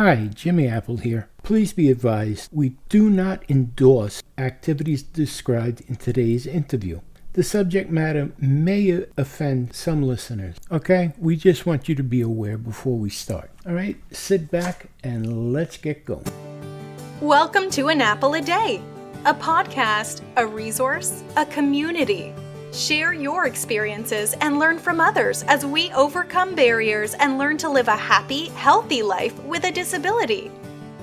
Hi, Jimmy Apple here. Please be advised, we do not endorse activities described in today's interview. The subject matter may offend some listeners, okay? We just want you to be aware before we start. All right, sit back and let's get going. Welcome to An Apple a Day, a podcast, a resource, a community. Share your experiences and learn from others as we overcome barriers and learn to live a happy, healthy life with a disability.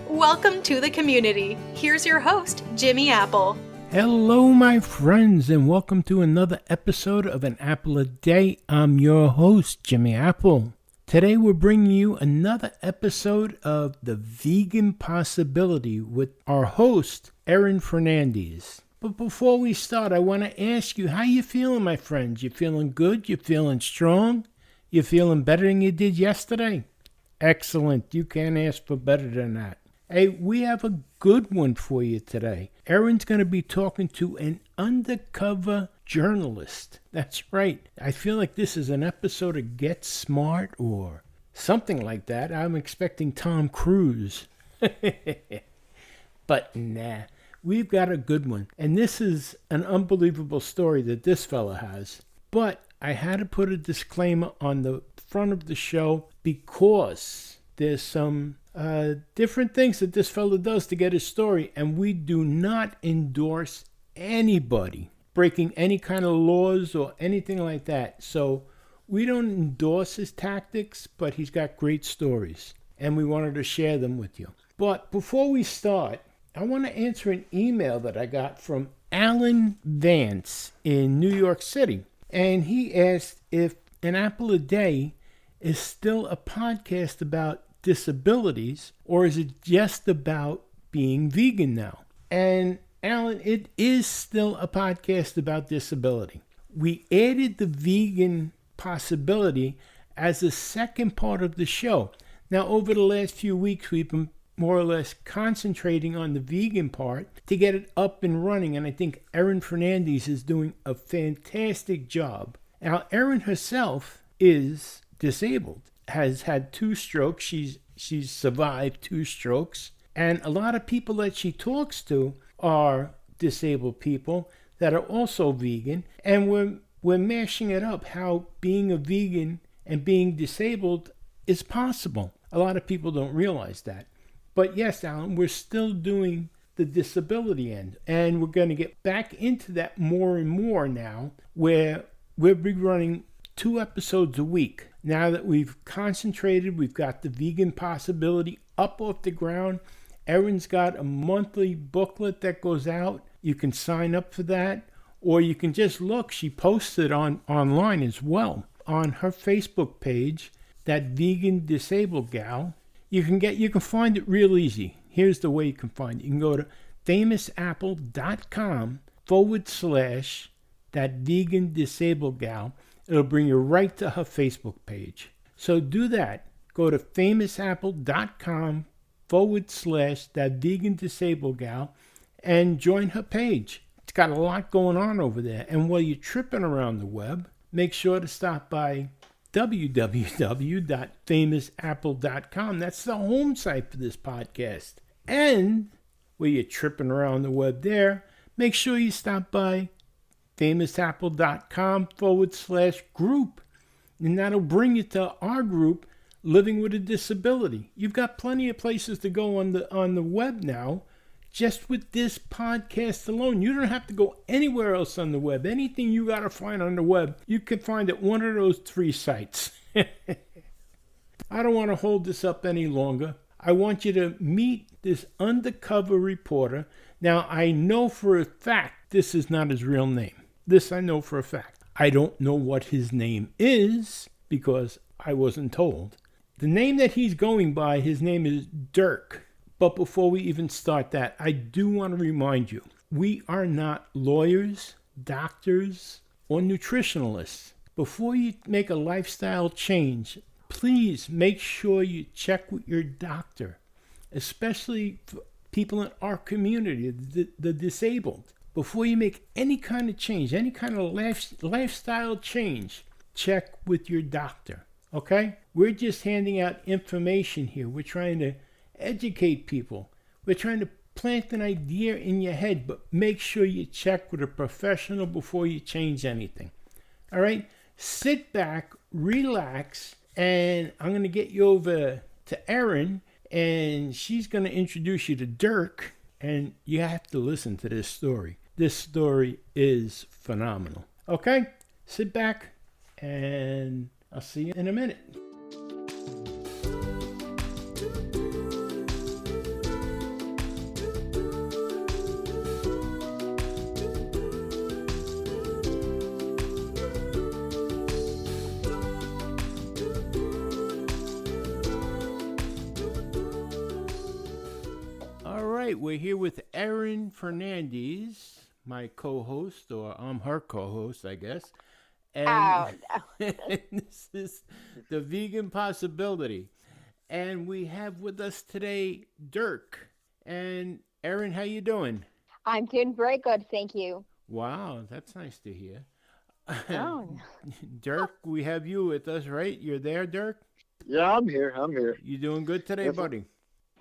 Welcome to the community. Here's your host, Jimmy Apple. Hello, my friends, and welcome to another episode of An Apple a Day. I'm your host, Jimmy Apple. Today we're bringing you another episode of The Vegan Possibility with our host, Erin Fernandez. But before we start, I want to ask you, how you feeling, my friends? You feeling good? You feeling strong? You feeling better than you did yesterday? Excellent. You can't ask for better than that. Hey, we have a good one for you today. Erin's going to be talking to an undercover journalist. That's right. I feel like this is an episode of Get Smart or something like that. I'm expecting Tom Cruise. But nah. We've got a good one, and this is an unbelievable story that this fella has. But I had to put a disclaimer on the front of the show because there's some different things that this fella does to get his story, and we do not endorse anybody breaking any kind of laws or anything like that. So we don't endorse his tactics, but he's got great stories, and we wanted to share them with you. But before we start, I want to answer an email that I got from Alan Vance in New York City. And he asked if An Apple a Day is still a podcast about disabilities, or is it just about being vegan now? And Alan, it is still a podcast about disability. We added the vegan possibility as a second part of the show. Now, over the last few weeks, we've been more or less concentrating on the vegan part to get it up and running. And I think Erin Fernandez is doing a fantastic job. Now, Erin herself is disabled, has had 2 strokes. She's survived 2 strokes. And a lot of people that she talks to are disabled people that are also vegan. And we're mashing it up, how being a vegan and being disabled is possible. A lot of people don't realize that. But yes, Alan, we're still doing the disability end. And we're going to get back into that more and more now, where we'll be running 2 episodes a week. Now that we've concentrated, we've got the vegan possibility up off the ground. Erin's got a monthly booklet that goes out. You can sign up for that. Or you can just look. She posts it online as well on her Facebook page, that vegan disabled gal. You can find it real easy. Here's the way you can find it. You can go to famousapple.com/that vegan disabled gal. It'll bring you right to her Facebook page. So do that. Go to famousapple.com/that vegan disabled gal and join her page. It's got a lot going on over there. And while you're tripping around the web, make sure to stop by www.famousapple.com. That's the home site for this podcast. And while you're tripping around the web there, make sure you stop by famousapple.com/group. And that'll bring you to our group, Living with a Disability. You've got plenty of places to go on the web now, just with this podcast alone. You don't have to go anywhere else on the web. Anything you got to find on the web, you can find at one of those 3 sites. I don't want to hold this up any longer. I want you to meet this undercover reporter. Now, I know for a fact this is not his real name. This I know for a fact. I don't know what his name is because I wasn't told. The name that he's going by, his name is Dirk. But before we even start that, I do want to remind you, we are not lawyers, doctors, or nutritionalists. Before you make a lifestyle change, please make sure you check with your doctor, especially for people in our community, the disabled. Before you make any kind of change, any kind of lifestyle change, check with your doctor, okay? We're just handing out information here. We're trying to educate people. We're trying to plant an idea in your head, but make sure you check with a professional before you change anything. All right? Sit back, relax, and I'm going to get you over to Erin, and she's going to introduce you to Dirk, and you have to listen to this story. This story is phenomenal. Okay? Sit back, and I'll see you in a minute. We're here with Erin Fernandez, my co-host, or I'm her co-host, I guess. And this is the Vegan Possibility. And we have with us today Dirk. And Erin, how you doing? I'm doing very good, thank you. Wow, that's nice to hear. Oh. Dirk, we have you with us, right? You're there, Dirk? Yeah, I'm here. You doing good today, buddy?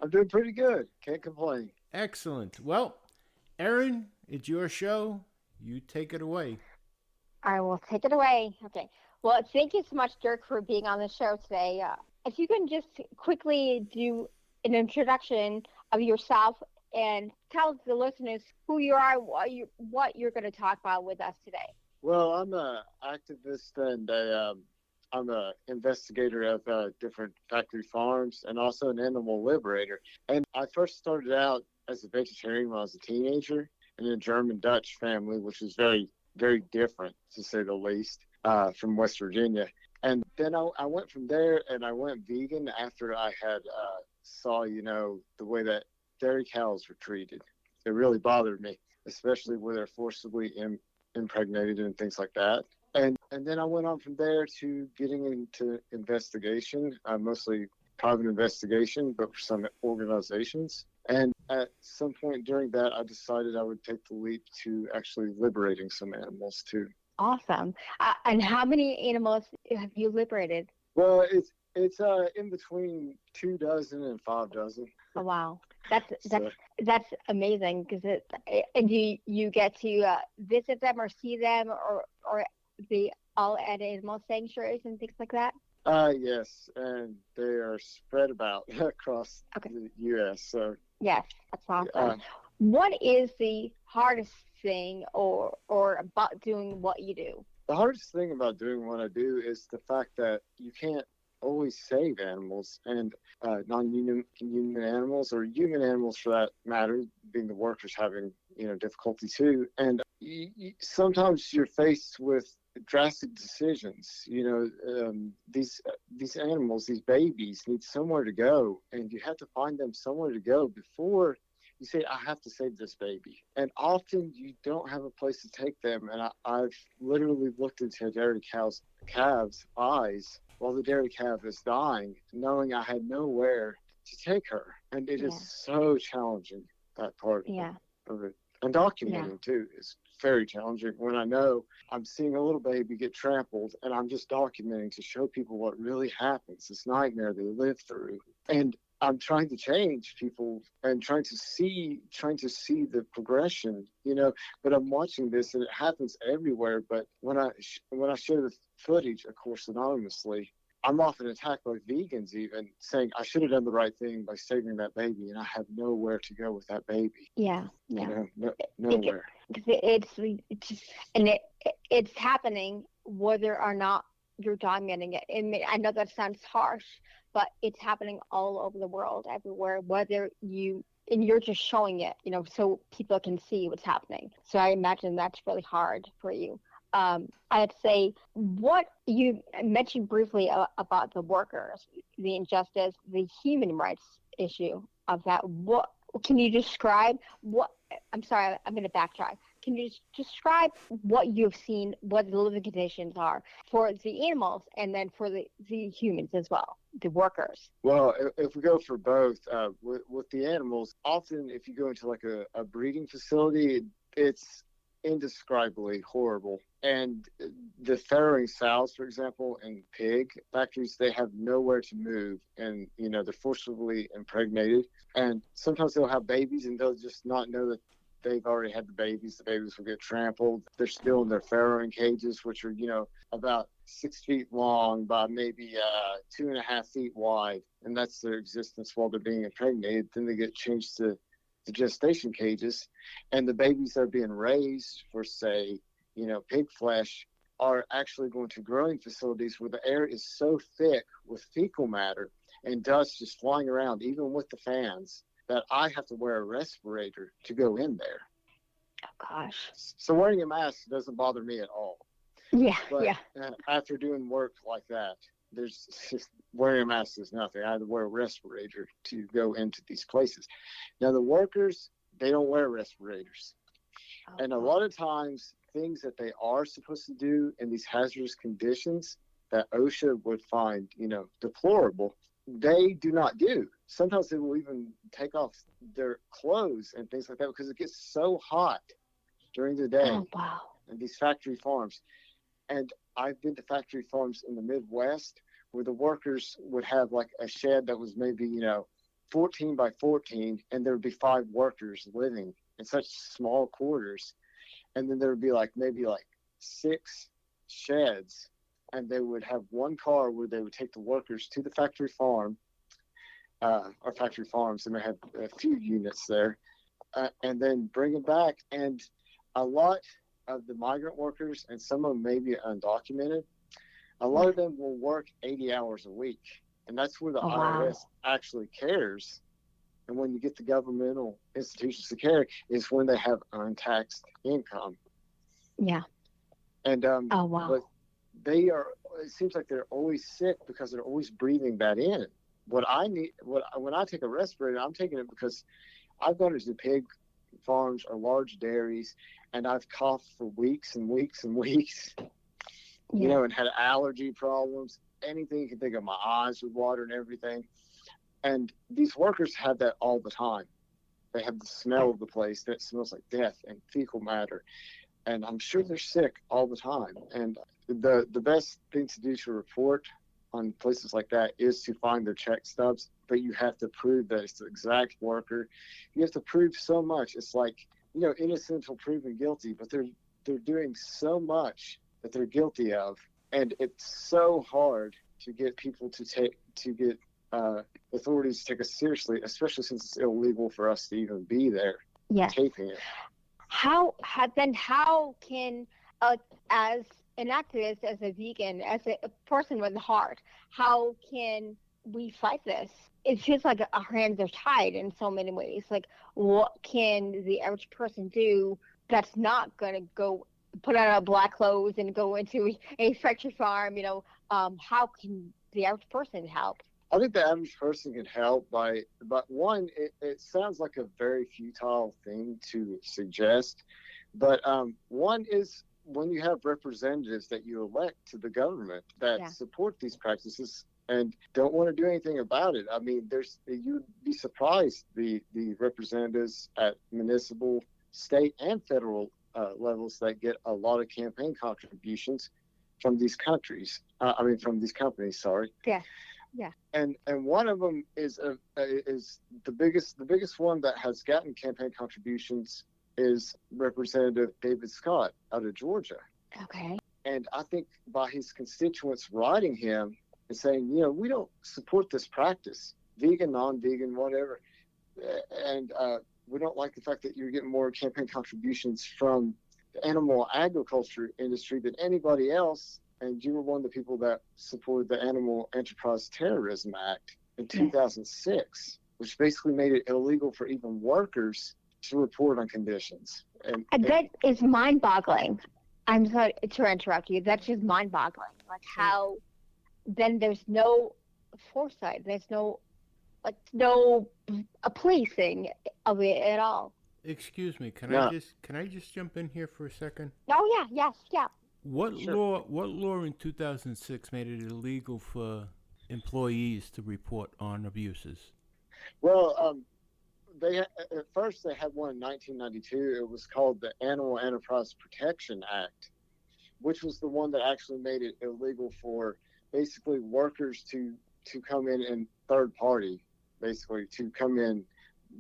I'm doing pretty good. Can't complain. Excellent. Well, Erin, it's your show. You take it away. I will take it away. Okay. Well, thank you so much, Dirk, for being on the show today. If you can just quickly do an introduction of yourself and tell the listeners who you are, what you're going to talk about with us today. Well, I'm an activist and I'm an investigator of different factory farms and also an animal liberator. And I first started out as a vegetarian when I was a teenager in a German-Dutch family, which is very, very different, to say the least, from West Virginia. And then I went from there and I went vegan after I had saw, the way that dairy cows were treated. It really bothered me, especially where they're forcibly impregnated and things like that. And then I went on from there to getting into investigation, mostly private investigation, but for some organizations. And at some point during that, I decided I would take the leap to actually liberating some animals too. Awesome. And how many animals have you liberated? Well, it's in between 24 and 5 dozen. Oh, wow. That's amazing because and you get to visit them or see them or they all at animal sanctuaries and things like that? Yes, and they are spread about across the U.S. So yes, that's awesome. What is the hardest thing or about doing what you do? The hardest thing about doing what I do is the fact that you can't always save animals, and non-human animals or human animals for that matter, being the workers having difficulty too. And sometimes you're faced with drastic decisions. These animals, these babies, need somewhere to go, and you have to find them somewhere to go before you say, I have to save this baby. And often you don't have a place to take them. And I've literally looked into a dairy calf's eyes while the dairy calf is dying, knowing I had nowhere to take her. And it is so challenging, that part of it. And documenting too is very challenging when I know I'm seeing a little baby get trampled and I'm just documenting to show people what really happens, this nightmare they live through. And I'm trying to change people and trying to see the progression, but I'm watching this and it happens everywhere. But when I share the footage, of course, anonymously, I'm often attacked by vegans even saying I should have done the right thing by saving that baby, and I have nowhere to go with that baby. Yeah. Nowhere. It's happening whether or not you're documenting it. I know that sounds harsh, but it's happening all over the world, everywhere. Whether you're just showing it, so people can see what's happening. So I imagine that's really hard for you. I'd say what you mentioned briefly about the workers, the injustice, the human rights issue of that. What can you describe? I'm sorry, I'm going to backtrack. Can you describe what you've seen, what the living conditions are for the animals and then for the humans as well, the workers? Well, if we go for both, with the animals, often if you go into like a breeding facility, it's indescribably horrible. And the farrowing sows, for example, in pig factories, they have nowhere to move, and they're forcibly impregnated. And sometimes they'll have babies, and they'll just not know that they've already had the babies. The babies will get trampled. They're still in their farrowing cages, which are about 6 feet long by maybe 2.5 feet wide, and that's their existence while they're being impregnated. Then they get changed to the gestation cages, and the babies that are being raised for, say, pig flesh are actually going to growing facilities where the air is so thick with fecal matter and dust just flying around, even with the fans, that I have to wear a respirator to go in there. Oh, gosh. So wearing a mask doesn't bother me at all. Yeah, But yeah. After doing work like that, there's just wearing a mask is nothing. I had to wear a respirator to go into these places. Now, the workers, they don't wear respirators. Oh, And a lot of times, things that they are supposed to do in these hazardous conditions that OSHA would find, deplorable, they do not do. Sometimes they will even take off their clothes and things like that because it gets so hot during the day oh, wow. in these factory farms. And I've been to factory farms in the Midwest where the workers would have like a shed that was maybe, 14 by 14, and there would be 5 workers living in such small quarters. And then there would be maybe 6 sheds, and they would have one car where they would take the workers to the factory farm, or factory farms, and they have a few units there, and then bring them back. And a lot of the migrant workers, and some of them may be undocumented, a lot of them will work 80 hours a week. And that's where the IRS actually cares. And when you get the governmental institutions to care is when they have untaxed income. Yeah. And but they are. It seems like they're always sick because they're always breathing that in. When I take a respirator, I'm taking it because I've gone into pig farms or large dairies, and I've coughed for weeks and weeks and weeks. And had allergy problems. Anything you can think of, my eyes would water and everything. And these workers have that all the time. They have the smell of the place that smells like death and fecal matter. And I'm sure they're sick all the time. And the best thing to do to report on places like that is to find their check stubs. But you have to prove that it's the exact worker. You have to prove so much. It's like, innocent until proven guilty. But they're doing so much that they're guilty of. And it's so hard to get people to get authorities to take us seriously, especially since it's illegal for us to even be there taping it. How can, as an activist, as a vegan, as a person with a heart, how can we fight this? It feels like our hands are tied in so many ways. Like, what can the average person do that's not going to go put on our black clothes and go into a factory farm? How can the average person help? I think the average person can help but one, it sounds like a very futile thing to suggest, but one is when you have representatives that you elect to the government that support these practices and don't want to do anything about it. I mean, you'd be surprised the representatives at municipal, state, and federal levels that get a lot of campaign contributions from these countries. From these companies. Sorry. Yeah. Yeah. And one of them is the biggest one that has gotten campaign contributions is Representative David Scott out of Georgia. Okay. And I think by his constituents writing him and saying, we don't support this practice, vegan, non-vegan, whatever, and we don't like the fact that you're getting more campaign contributions from the animal agriculture industry than anybody else. And you were one of the people that supported the Animal Enterprise Terrorism Act in 2006, which basically made it illegal for even workers to report on conditions. And that is mind-boggling. I'm sorry to interrupt you. That's just mind-boggling. Like how then there's no foresight. There's no policing of it at all. Excuse me, can I just jump in here for a second? Oh yeah, yeah. What law in 2006 made it illegal for employees to report on abuses? Well, at first they had one in 1992. It was called the Animal Enterprise Protection Act, which was the one that actually made it illegal for basically workers to come in and third party, basically to come in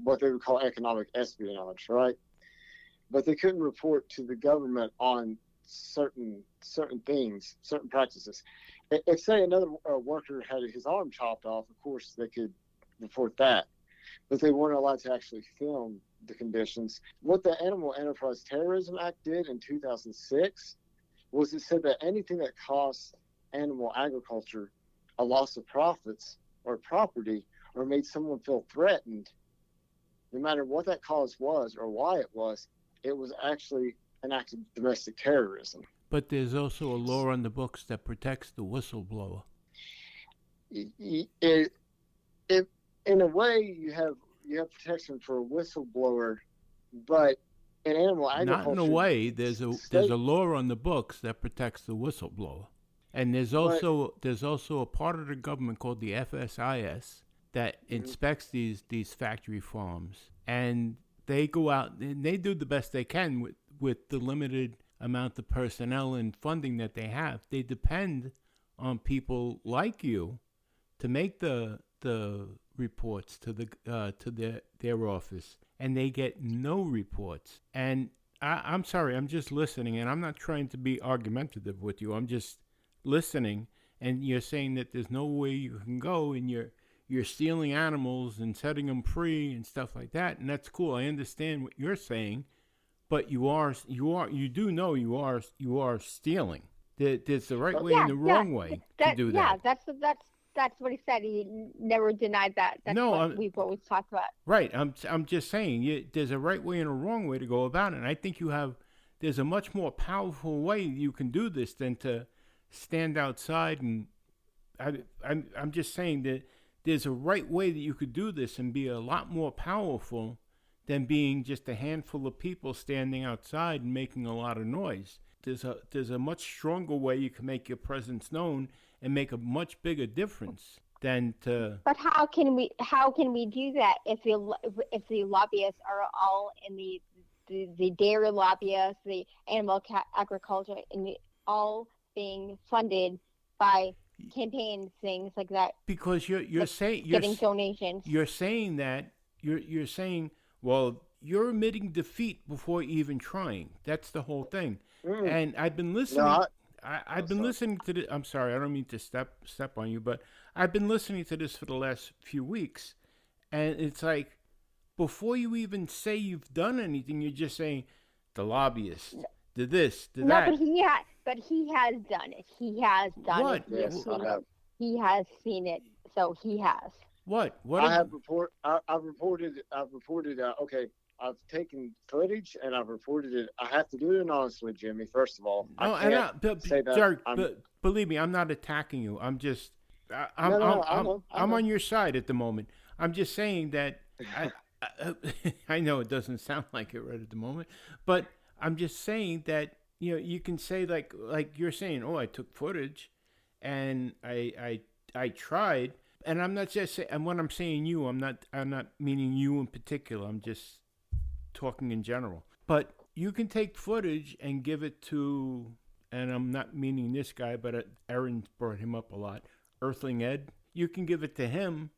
what they would call economic espionage, right? But they couldn't report to the government on certain things, certain practices. If say another worker had his arm chopped off, of course they could report that, but they weren't allowed to actually film the conditions. What the Animal Enterprise Terrorism Act did in 2006 was it said that anything that cost animal agriculture a loss of profits or property or made someone feel threatened, no matter what that cause was or why it was actually an act of domestic terrorism. But there's also a law on the books that protects the whistleblower. In a way, you have protection for a whistleblower, but in animal agriculture, not in a way. There's a law on the books that protects the whistleblower, and there's also a part of the government called the FSIS that inspects these factory farms, and they go out and they do the best they can with the limited amount of personnel and funding that they have. They depend on people like you to make the reports to their office, and they get no reports. And I'm sorry, I'm just listening, and I'm not trying to be argumentative with you. I'm just listening, and you're saying that there's no way you can go, and you're stealing animals and setting them free and stuff like that, and that's cool. I understand what you're saying, but you do know you are stealing. There's the right way and the wrong way to do that. Yeah, that's what he said. He never denied that. That's what we've always talked about. Right. I'm just saying there's a right way and a wrong way to go about it. And I think there's a much more powerful way you can do this than to stand outside. And I'm just saying that there's a right way that you could do this and be a lot more powerful than being just a handful of people standing outside and making a lot of noise. There's a much stronger way you can make your presence known and make a much bigger difference than to. But how can we do that if the lobbyists are all in the dairy lobbyists, the animal agriculture, and all being funded by campaign things like that? Because you're saying getting donations. You're saying that you're saying, well, you're admitting defeat before even trying. That's the whole thing. And I've been listening. No, I've been listening to this. I'm sorry, I don't mean to step on you, but I've been listening to this for the last few weeks, and it's like before you even say you've done anything, you're just saying the lobbyists did this, did that. No, but he has done it. He has done what? it. Yes, he has seen it, so he has. What? I've reported. Okay, I've taken footage and I've reported it. I have to do it honestly, Jimmy. First of all, Dirk, believe me, I'm not attacking you. I'm just, I'm on your side at the moment. I'm just saying that I know it doesn't sound like it right at the moment, but I'm just saying that you can say like you're saying, oh, I took footage, and I tried, and I'm not just saying. And when I'm saying you, I'm not meaning you in particular. I'm just talking in general. But you can take footage and give it to, and I'm not meaning this guy, but Erin brought him up a lot, Earthling Ed. You can give it to him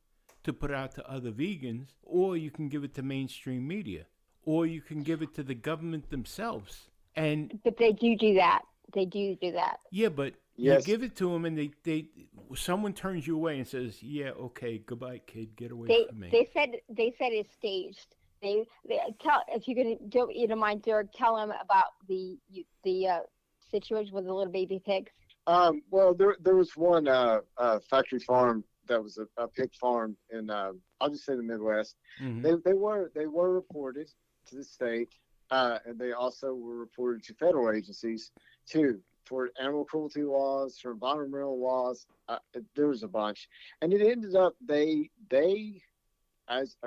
to put out to other vegans, or you can give it to mainstream media, or you can give it to the government themselves. But they do that. They do that. Yeah, but you give it to them, and someone turns you away and says, "Yeah, okay, goodbye, kid, get away from me." They said it's staged. They tell, if you don't mind, Dirk, tell them about the situation with the little baby pigs. Well, there was one factory farm that was a pig farm in I'll just say the Midwest. Mm-hmm. They were reported to the state, and they also were reported to federal agencies too, for animal cruelty laws, for environmental laws. There was a bunch, and it ended up they as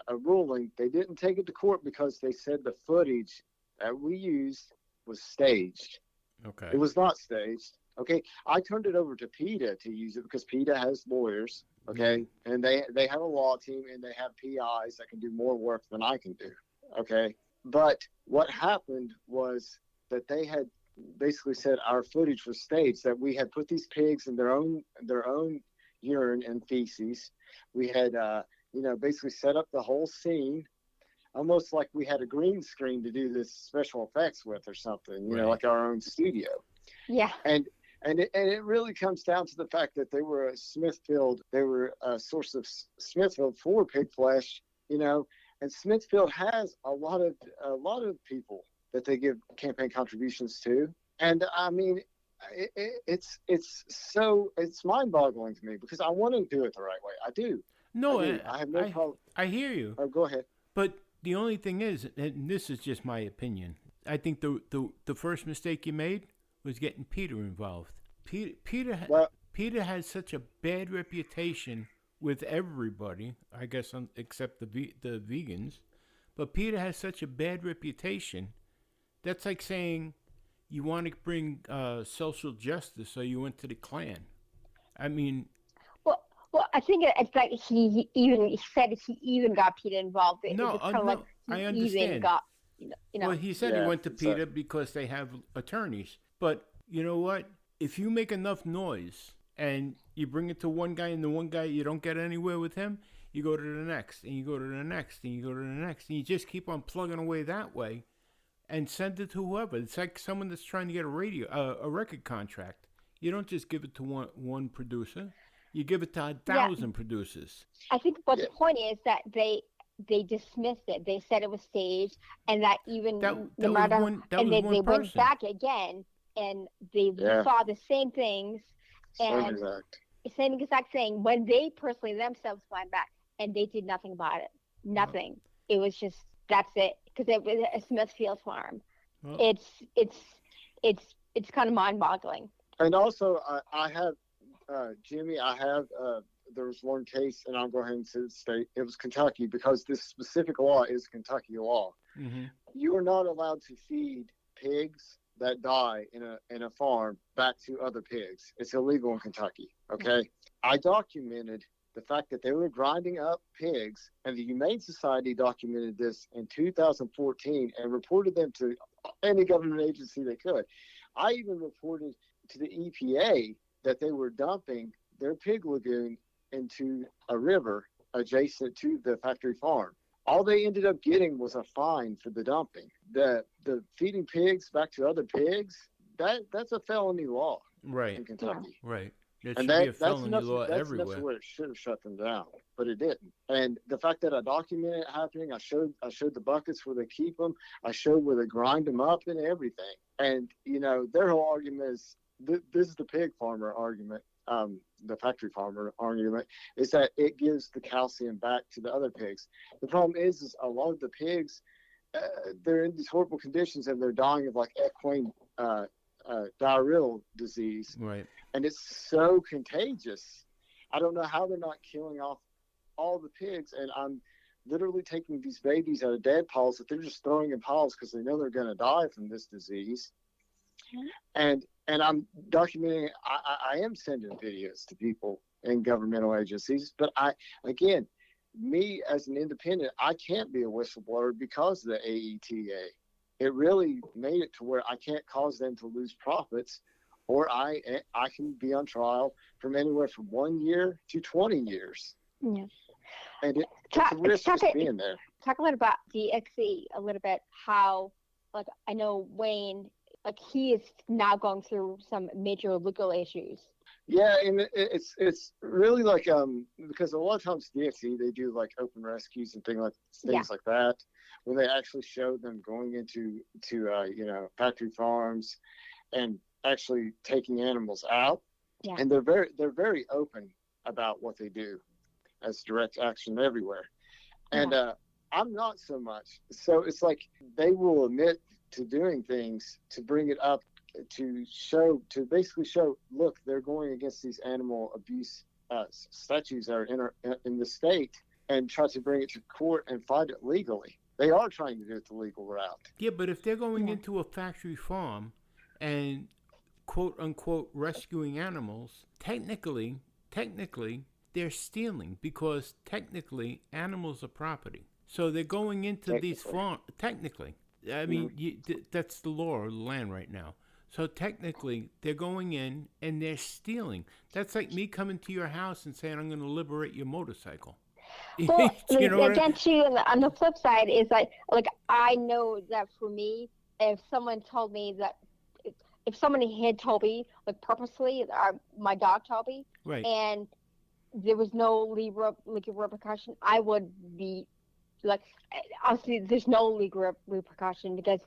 a ruling, they didn't take it to court because they said the footage that we used was staged. Okay. It was not staged. Okay. I turned it over to PETA to use it because PETA has lawyers. Okay. And they have a law team and they have PIs that can do more work than I can do. Okay. But what happened was that they had basically said our footage was staged, that we had put these pigs in their own urine and feces. We had basically set up the whole scene, almost like we had a green screen to do this special effects with or something, like our own studio. Yeah. And it really comes down to the fact that they were a source of Smithfield for pig flesh, and Smithfield has a lot of people that they give campaign contributions to. And I mean, it's mind-boggling to me, because I want to do it the right way. I do. No, I have no problem. I hear you. Oh, go ahead. But the only thing is, and this is just my opinion, I think the first mistake you made was getting Peter involved. Peter has such a bad reputation with everybody, I guess, except the vegans. But Peter has such a bad reputation. That's like saying you want to bring social justice, so you went to the Klan. I mean, well, I think it's like he said he even got Peter involved. No, I understand. Even got, Well, he said he went to Peter because they have attorneys. But you know what? If you make enough noise and you bring it to one guy, and the one guy you don't get anywhere with him, you go to the next, and you go to the next, and you go to the next, and you just keep on plugging away that way, and send it to whoever. It's like someone that's trying to get a record contract. You don't just give it to one producer. You give it to 1,000 producers. I think the point is that they dismissed it. They said it was staged, and that even they went back again, and they saw the same things, and same exact thing when they personally themselves went back, and they did nothing about it. Nothing. It was just, that's it, because it was a Smithfield farm. Well, it's kind of mind-boggling. And also, I have. Jimmy, there was one case, and I'll go ahead and state it was Kentucky, because this specific law is Kentucky law. Mm-hmm. You are not allowed to feed pigs that die in a farm back to other pigs. It's illegal in Kentucky. Okay, mm-hmm. I documented the fact that they were grinding up pigs, and the Humane Society documented this in 2014 and reported them to any government agency they could. I even reported to the EPA that they were dumping their pig lagoon into a river adjacent to the factory farm. All they ended up getting was a fine for the dumping. The feeding pigs back to other pigs, that's a felony law in Kentucky. Right. There should be a felony law everywhere. That's where it should have shut them down, but it didn't. And the fact that I documented it happening, I showed the buckets where they keep them, I showed where they grind them up and everything. And, their whole argument is, this is the pig farmer argument, the factory farmer argument, is that it gives the calcium back to the other pigs. The problem is a lot of the pigs, they're in these horrible conditions, and they're dying of like equine diarrheal disease. Right. And it's so contagious. I don't know how they're not killing off all the pigs. And I'm literally taking these babies out of dead piles that they're just throwing in piles because they know they're going to die from this disease. And I'm documenting. I am sending videos to people in governmental agencies, but me as an independent, I can't be a whistleblower because of the AETA. It really made it to where I can't cause them to lose profits, or I can be on trial from anywhere from 1 year to 20 years. Yeah. And it's a risk just being there. Talk a little about DXE a little bit. How, like, I know Wayne, like, he is now going through some major legal issues. Yeah, and it's really like because a lot of times DXE, they do like open rescues and things like that, where they actually show them going into factory farms and actually taking animals out. Yeah. And they're very open about what they do as direct action everywhere. And I'm not so much. So it's like they will admit to doing things to bring it up, to basically show, look, they're going against these animal abuse statutes that are in the state, and try to bring it to court and fight it legally. They are trying to do it the legal route. Yeah, but if they're going into a factory farm and quote unquote rescuing animals, technically they're stealing, because technically animals are property. So they're going into these farms. Technically, I mean, that's the law of the land right now. So technically, they're going in and they're stealing. That's like me coming to your house and saying, I'm going to liberate your motorcycle. Well, You know what again, too, on the flip side is like I know that for me, if someone told me that, if someone had told me like purposely, my dog Toby, Right. and there was no legal repercussion, I would be like, obviously there's no legal repercussion because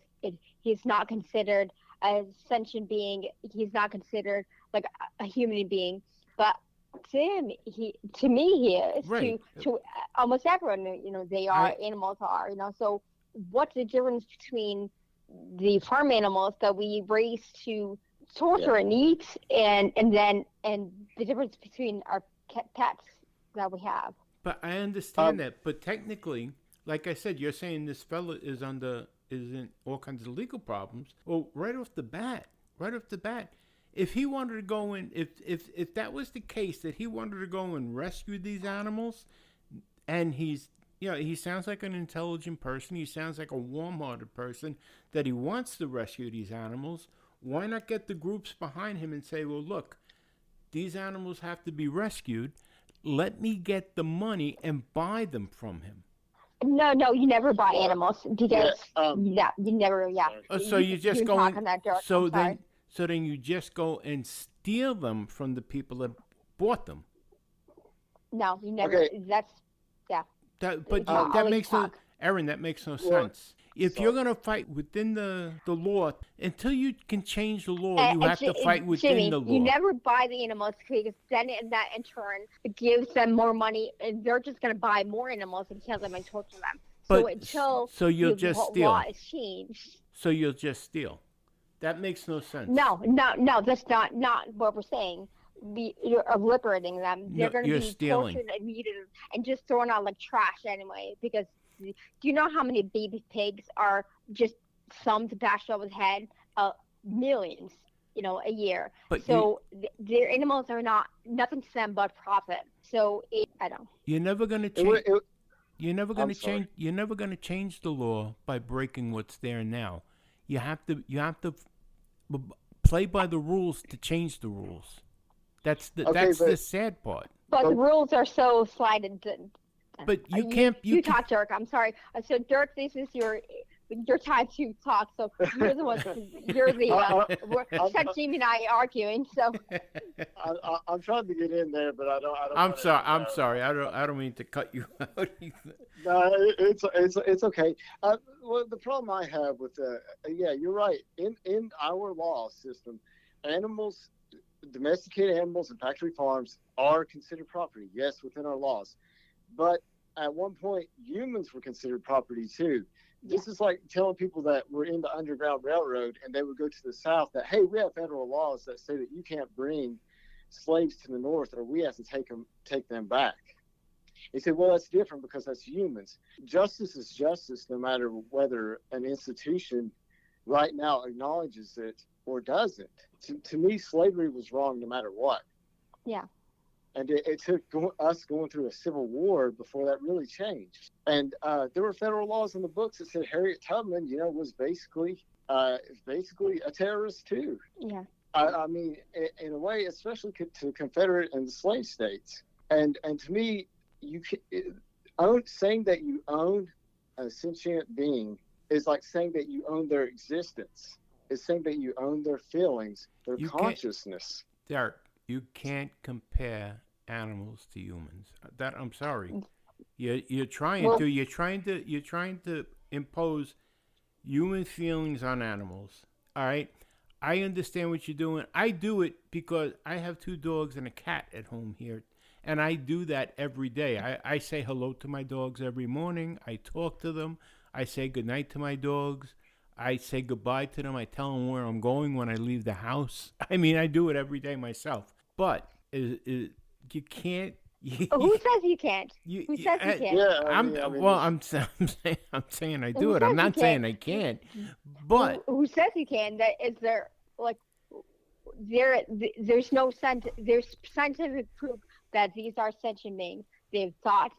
he's not considered a sentient being. He's not considered like a human being, but to him, to me he is. Right. To almost everyone, they are, animals are, so what's the difference between the farm animals that we raise to torture and eat, and the difference between our pets that we have? But I understand that. But technically, like I said, you're saying this fella is in all kinds of legal problems. Well, right off the bat, if he wanted to go in, if that was the case, that he wanted to go and rescue these animals, and he sounds like an intelligent person. He sounds like a warm-hearted person that he wants to rescue these animals. Why not get the groups behind him and say, well, look, these animals have to be rescued. Let me get the money and buy them from him. No, you never buy animals because you never. So you just go. So then you just go and steal them from the people that bought them. No, you never. Okay. That makes no, Erin. That makes no sense. If you're gonna fight within the law, until you can change the law, you have to fight within Jimmy, the law. You never buy the animals because then that in turn gives them more money, and they're just gonna buy more animals and kill them and torture them. So you'll just steal. Law is changed. So you'll just steal. That makes no sense. No, that's not what we're saying. You're liberating them. They're going to be stealing. tortured and mutilated and just thrown out like trash anyway. Because do you know how many baby pigs are just some to bash over the head? Millions, a year. But their animals are nothing to them but profit. So I don't. You're never going to change. You're never going to change. You're never going to change the law by breaking what's there now. You have to play by the rules to change the rules. That's the sad part. But the rules are so slighted. But you can't. You talk, Dirk. I'm sorry. So, Dirk, this is your time to talk. So you're the one. You're the. Except Jimmy and I arguing. So. I'm trying to get in there, but I don't. I'm sorry. I don't mean to cut you out. No, it's okay. Well, the problem I have with you're right. In our law system, animals, domesticated animals and factory farms are considered property. Yes, within our laws, but at one point, humans were considered property too. This is like telling people that we're in the Underground Railroad and they would go to the South that, hey, we have federal laws that say that you can't bring slaves to the North or we have to take them back. He said, well, that's different because that's humans. Justice is justice no matter whether an institution right now acknowledges it or doesn't. To me, slavery was wrong no matter what. Yeah. And it took us going through a civil war before that really changed. And there were federal laws in the books that said Harriet Tubman, was basically a terrorist too. Yeah. I mean, in a way, especially to Confederate and slave states. And to me, saying that you own a sentient being is like saying that you own their existence. It's saying that you own their feelings, their consciousness. Dirk, you can't compare animals to humans. That I'm sorry. You're trying to impose human feelings on animals. All right? I understand what you're doing. I do it because I have 2 dogs and a cat at home here. And I do that every day. I say hello to my dogs every morning. I talk to them. I say goodnight to my dogs. I say goodbye to them. I tell them where I'm going when I leave the house. I mean, I do it every day myself. But you can't. Who says you can't? Who says you can't? Yeah, I'm saying I do it. I'm not saying I can't. But who says you can? That is there like there's no there's scientific proof that these are sentient beings. They have thoughts.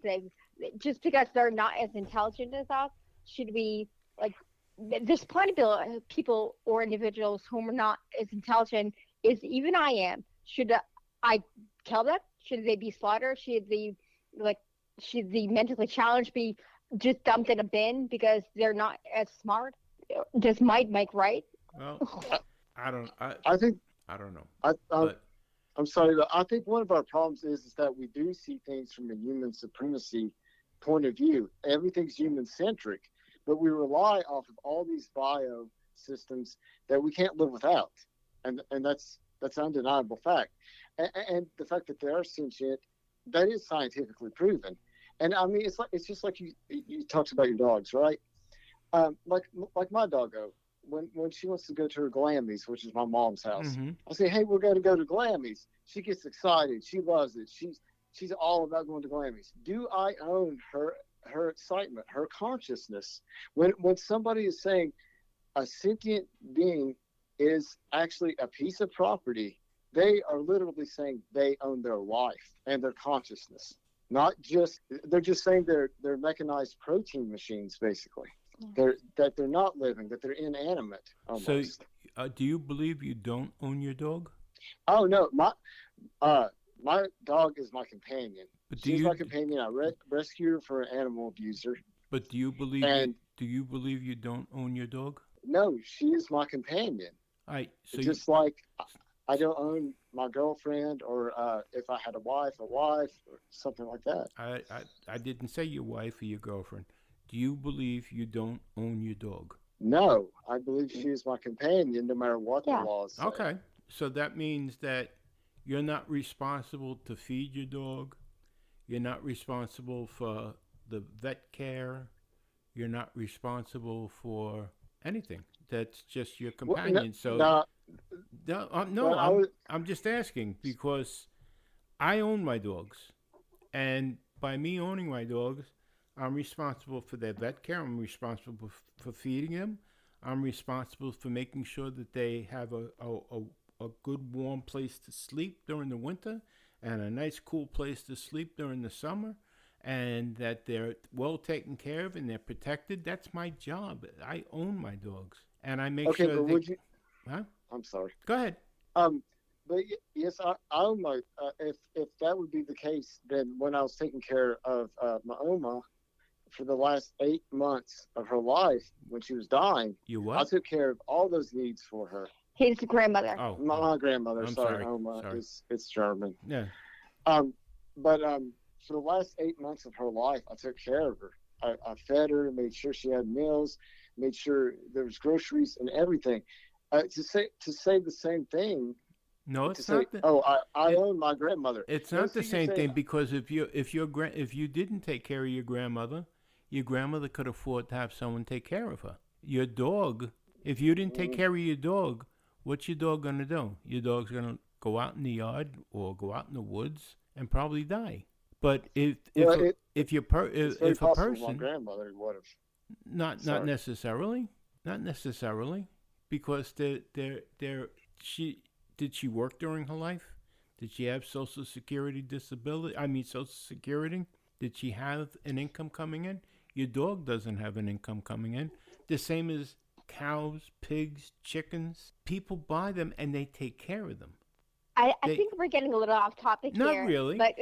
Just because they're not as intelligent as us, should we like there's plenty of people or individuals who are not as intelligent as even I am. Should I kill them? Should they be slaughtered? Like should the mentally challenged be just dumped in a bin because they're not as smart? Does might make right? Well, I don't. I think I don't know. I, But I'm sorry, but I think one of our problems is that we do see things from a human supremacy point of view. Everything's human centric, but we rely off of all these bio systems that we can't live without, and that's undeniable fact. And the fact that they are sentient, that is scientifically proven. And I mean, it's just like you talked about your dogs, right? Like my doggo. When she wants to go to her Glammies, which is my mom's house, mm-hmm. I say, "Hey, we're going to go to Glammies." She gets excited. She loves it. She's all about going to Glammies. Do I own her excitement, her consciousness? When somebody is saying a sentient being is actually a piece of property, they are literally saying they own their life and their consciousness. Not just they're just saying they're mechanized protein machines, basically. They're not living, that they're inanimate almost. So, do you believe you don't own your dog? Oh no, my dog is my companion. But She's my companion. I rescued her from an animal abuser. But do you believe you don't own your dog? No, she is my companion. So just like I don't own my girlfriend, or if I had a wife, or something like that. I didn't say your wife or your girlfriend. Do you believe you don't own your dog? No, I believe she is my companion no matter what the laws say. Okay, so that means that you're not responsible to feed your dog. You're not responsible for the vet care. You're not responsible for anything. That's just your companion. I'm just asking because I own my dogs. And by me owning my dogs, I'm responsible for their vet care. I'm responsible for feeding them. I'm responsible for making sure that they have a good warm place to sleep during the winter and a nice cool place to sleep during the summer, and that they're well taken care of and they're protected. That's my job. I own my dogs, and I make sure. Okay, but Huh? I'm sorry. Go ahead. But yes, I own my. If that would be the case, then when I was taking care of my Oma for the last 8 months of her life when she was dying, I took care of all those needs for her. His grandmother. Oh, my grandmother. I'm sorry, Oma. Sorry. It's German. Yeah. But for the last 8 months of her life, I took care of her. I fed her, made sure she had meals, made sure there was groceries and everything. To say the same thing. No, it's not. I own my grandmother. It's not the same thing, because if you didn't take care of your grandmother could afford to have someone take care of her. Your dog, if you didn't take care of your dog, what's your dog gonna do? Your dog's gonna go out in the yard or go out in the woods and probably die. But if a person, my grandmother would have. Not necessarily, because did she work during her life? Did she have Social Security Social Security? Did she have an income coming in? Your dog doesn't have an income coming in. The same as cows, pigs, chickens. People buy them and they take care of them. I think we're getting a little off topic here. Not really. But,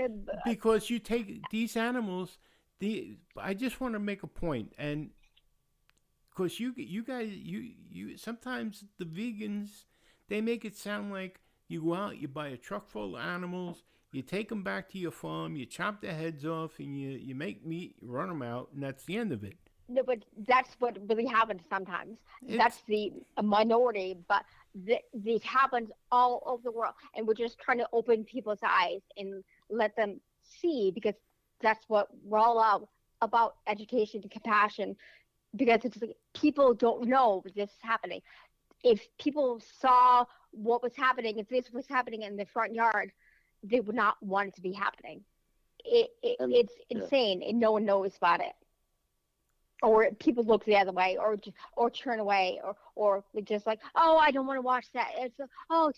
because you take these animals, I just want to make a point, and because you guys, you sometimes the vegans, they make it sound like you go out, you buy a truck full of animals, you take them back to your farm, you chop their heads off, and you make meat, you run them out, and that's the end of it. No, but that's what really happens sometimes. That's a minority, but this happens all over the world, and we're just trying to open people's eyes and let them see, because that's what we're all about, education and compassion, because it's like people don't know this is happening. If people saw what was happening, if this was happening in the front yard, they would not want it to be happening. It's insane, and no one knows about it. Or people look the other way, or turn away, or just like, oh, I don't want to watch that. It's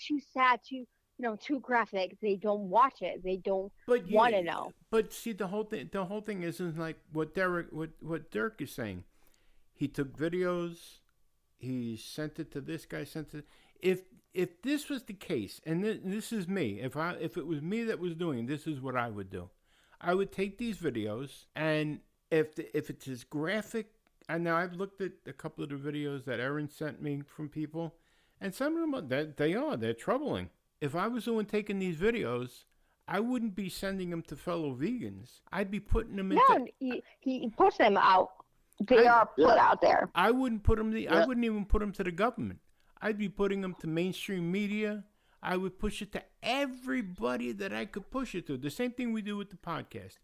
too sad, too graphic. They don't watch it. They don't want to know. But see, the whole thing isn't like what Dirk is saying. He took videos He sent it to this guy. Sent it. If this was the case, and this is me, if it was me that was doing, this is what I would do. I would take these videos, and if it's as graphic, and now I've looked at a couple of the videos that Erin sent me from people, and some of them they're troubling. If I was the one taking these videos, I wouldn't be sending them to fellow vegans. I'd be putting them into. No, he puts them out. They are put out there. I wouldn't put them. I wouldn't even put them to the government. I'd be putting them to mainstream media. I would push it to everybody that I could push it to. The same thing we do with the podcast.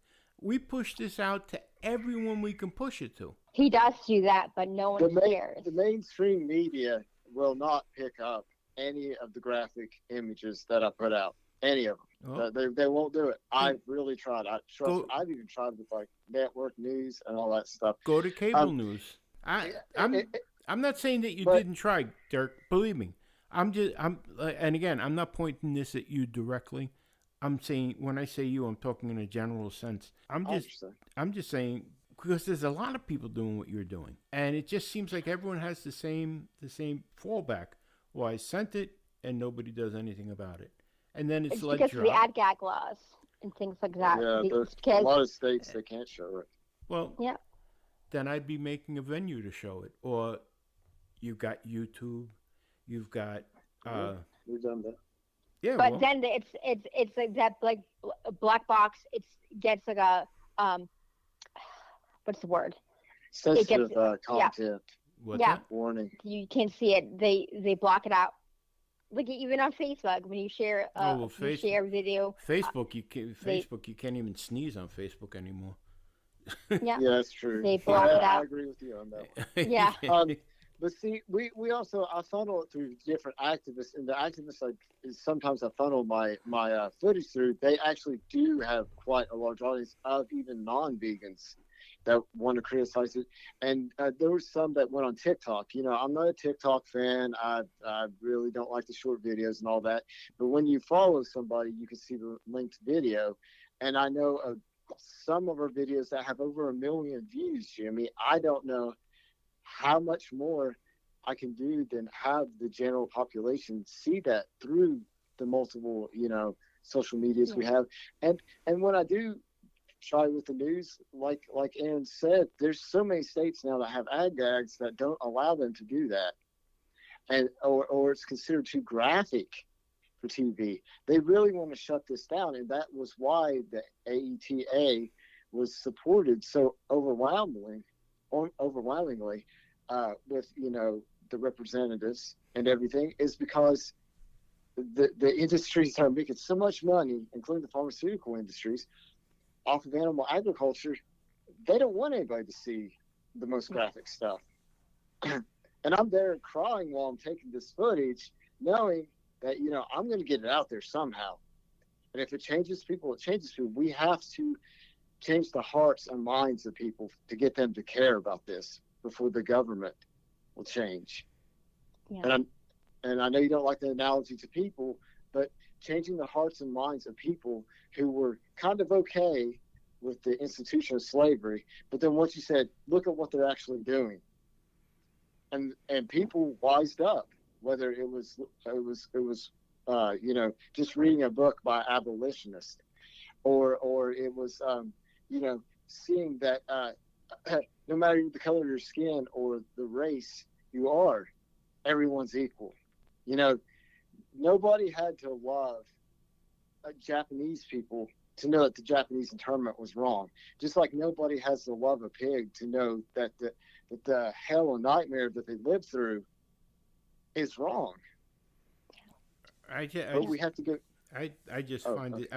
We push this out to everyone we can push it to. He does do that, but no one cares. The mainstream media will not pick up any of the graphic images that I put out. Any of them. Oh. They won't do it. I've really tried. I've even tried with like network news and all that stuff. Go to cable news. I'm not saying that you didn't try, Dirk. Believe me. And again, I'm not pointing this at you directly. I'm saying, when I say you, I'm talking in a general sense. I'm just saying, because there's a lot of people doing what you're doing, and it just seems like everyone has the same fallback. Well, I sent it, and nobody does anything about it, and then it's like because of the ad gag laws and things like that. Yeah, there's a lot of states that can't show it. Well, yeah. Then I'd be making a venue to show it, or you've got YouTube, you've got. We've done that. Yeah, but then it's like that like black box. It gets like a what's the word? Sensitive content. Yeah. Warning. You can't see it. They block it out. Like even on Facebook, when you share you share a video. Facebook, you can't even sneeze on Facebook anymore. Yeah, that's true. They block it out. I agree with you on that one. Yeah. But see, we also, I funnel it through different activists, and the activists sometimes I funnel my footage through. They actually do have quite a large audience of even non-vegans that want to criticize it. And there were some that went on TikTok. You know, I'm not a TikTok fan. I really don't like the short videos and all that. But when you follow somebody, you can see the linked video. And I know of some of our videos that have over 1 million views, Jimmy. I don't know how much more I can do than have the general population see that through the multiple, social medias we have. And when I do try with the news, like Erin said, there's so many states now that have ad gags that don't allow them to do that. And or it's considered too graphic for TV. They really want to shut this down, and that was why the AETA was supported so overwhelmingly with the representatives and everything, is because the industries are making so much money, including the pharmaceutical industries, off of animal agriculture. They don't want anybody to see the most graphic stuff. And I'm there crying while I'm taking this footage, knowing that I'm going to get it out there somehow. And if it changes people, it changes people. We have to change the hearts and minds of people to get them to care about this before the government will change. Yeah. And I know you don't like the analogy to people, but changing the hearts and minds of people who were kind of okay with the institution of slavery, but then once you said, look at what they're actually doing, and people wised up, whether it was just reading a book by abolitionists, or it was seeing that no matter the color of your skin or the race you are, everyone's equal. Nobody had to love Japanese people to know that the Japanese internment was wrong. Just like nobody has to love a pig to know that the hell and nightmare that they lived through is wrong. We have to go. I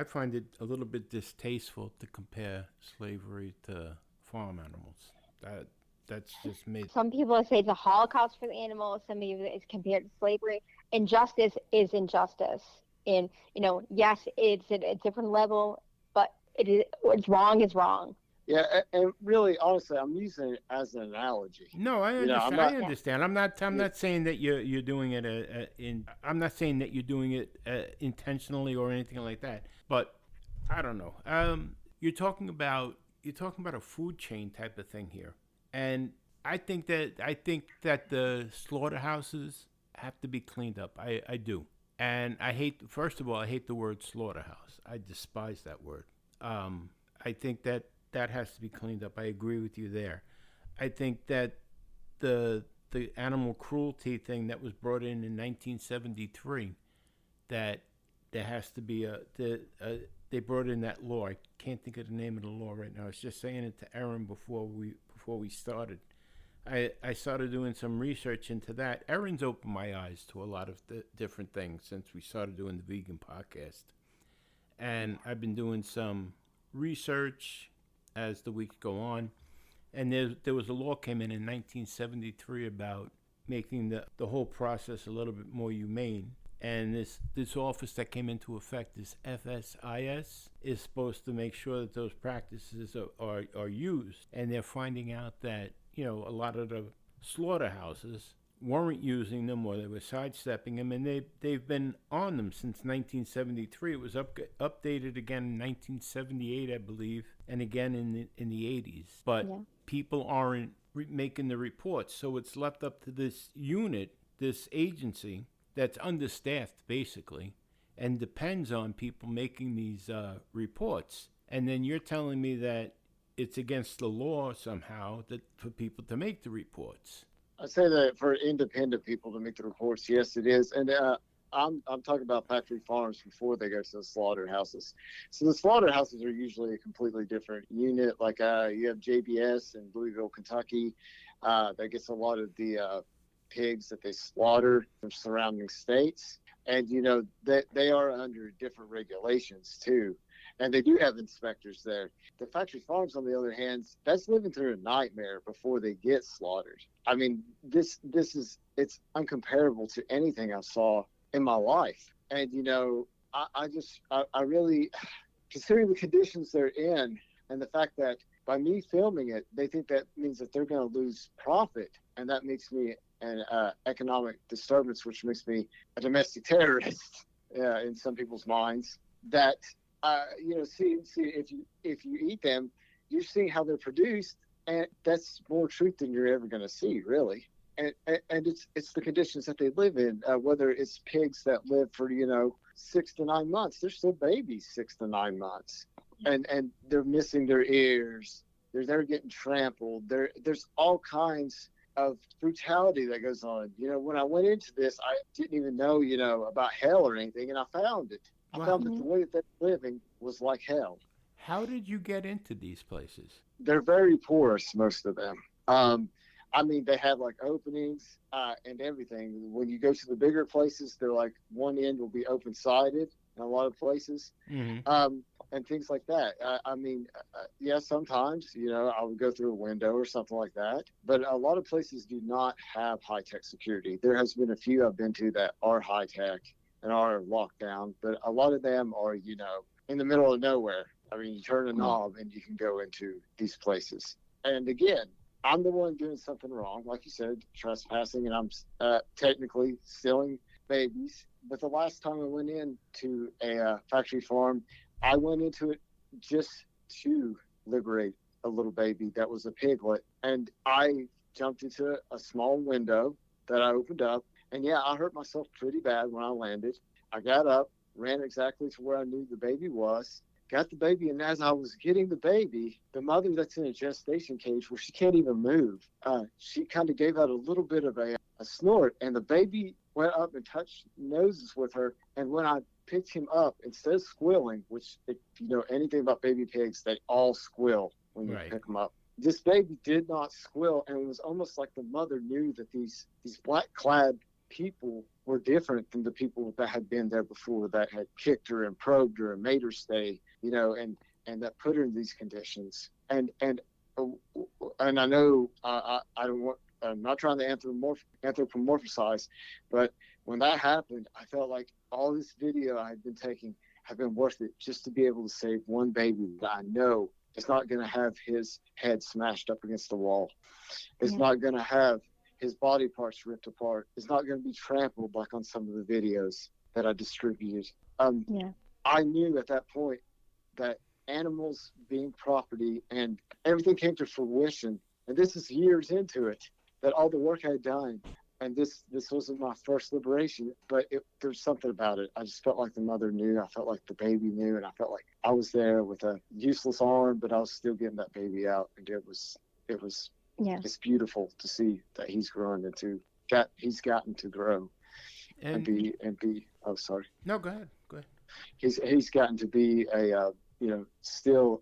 find it a little bit distasteful to compare slavery to farm animals. That's just me. Some people say it's a holocaust for the animals. Some people it's compared to slavery. Injustice is injustice. And yes, it's at a different level, but what's wrong is wrong. Yeah, and really, honestly, I'm using it as an analogy. No, I understand. I understand. I'm not saying that you're doing it I'm not saying that you're doing it intentionally or anything like that. But I don't know. You're talking about a food chain type of thing here, and I think that the slaughterhouses have to be cleaned up. I do. And first of all, I hate the word slaughterhouse. I despise that word. I think that has to be cleaned up. I agree with you there. I think that the animal cruelty thing that was brought in 1973, that there has to be they brought in that law. I can't think of the name of the law right now. I was just saying it to Erin before we started. I started doing some research into that. Erin's opened my eyes to a lot of different things since we started doing the vegan podcast. And I've been doing some research as the weeks go on. And there was a law came in 1973 about making the whole process a little bit more humane. And this office that came into effect, this FSIS, is supposed to make sure that those practices are used. And they're finding out that, a lot of the slaughterhouses weren't using them, or they were sidestepping them, and they've been on them since 1973. It was updated again in 1978, I believe, and again in the 80s. But people aren't making the reports, so it's left up to this unit, this agency that's understaffed basically, and depends on people making these reports. And then you're telling me that it's against the law somehow that for people to make the reports. I say that for independent people to make the reports, yes, it is. And I'm talking about factory farms before they go to the slaughterhouses. So the slaughterhouses are usually a completely different unit. Like you have JBS in Louisville, Kentucky, that gets a lot of the pigs that they slaughter from surrounding states. And, they are under different regulations too. And they do have inspectors there. The factory farms, on the other hand, that's living through a nightmare before they get slaughtered. I mean, it's uncomparable to anything I saw in my life. And, I really, considering the conditions they're in and the fact that by me filming it, they think that means that they're going to lose profit. And that makes me an economic disturbance, which makes me a domestic terrorist in some people's minds. That, see if you eat them, you're seeing how they're produced, and that's more truth than you're ever going to see, really. And it's the conditions that they live in, whether it's pigs that live for 6 to 9 months. They're still babies 6 to 9 months, and they're missing their ears. They're getting trampled. There's all kinds of brutality that goes on. When I went into this, I didn't even know about hell or anything, and I found it. I found that the way that they're living was like hell. How did you get into these places? They're very porous, most of them. They have like openings and everything. When you go to the bigger places, they're like one end will be open-sided in a lot of places, and things like that. Sometimes, I would go through a window or something like that. But a lot of places do not have high-tech security. There has been a few I've been to that are high-tech and are locked down, but a lot of them are, in the middle of nowhere. I mean, you turn a knob and you can go into these places. And again, I'm the one doing something wrong, like you said, trespassing, and I'm technically stealing babies. But the last time I went into a factory farm, I went into it just to liberate a little baby that was a piglet. And I jumped into a small window that I opened up. And I hurt myself pretty bad when I landed. I got up, ran exactly to where I knew the baby was, got the baby, and as I was getting the baby, the mother that's in a gestation cage where she can't even move, she kind of gave out a little bit of a snort, and the baby went up and touched noses with her. And when I picked him up, instead of squealing, which if you know anything about baby pigs, they all squeal when you pick them up. This baby did not squeal, and it was almost like the mother knew that these black-clad people were different than the people that had been there before, that had kicked her and probed her and made her stay, and that put her in these conditions. And I know I'm not trying to anthropomorphize, but when that happened, I felt like all this video I had been taking had been worth it just to be able to save one baby that I know is not going to have his head smashed up against the wall. It's not going to have his body parts ripped apart. It's not going to be trampled like on some of the videos that I distributed. I knew at that point that animals being property, and everything came to fruition And this is years into it, that all the work I had done. And this wasn't my first liberation, but there's something about it. I just felt like the mother knew. I felt like the baby knew, and I felt like I was there with a useless arm, but I was still getting that baby out. And it's beautiful to see that he's gotten to grow and be. Oh, sorry. No, go ahead. Go ahead. He's gotten to be still.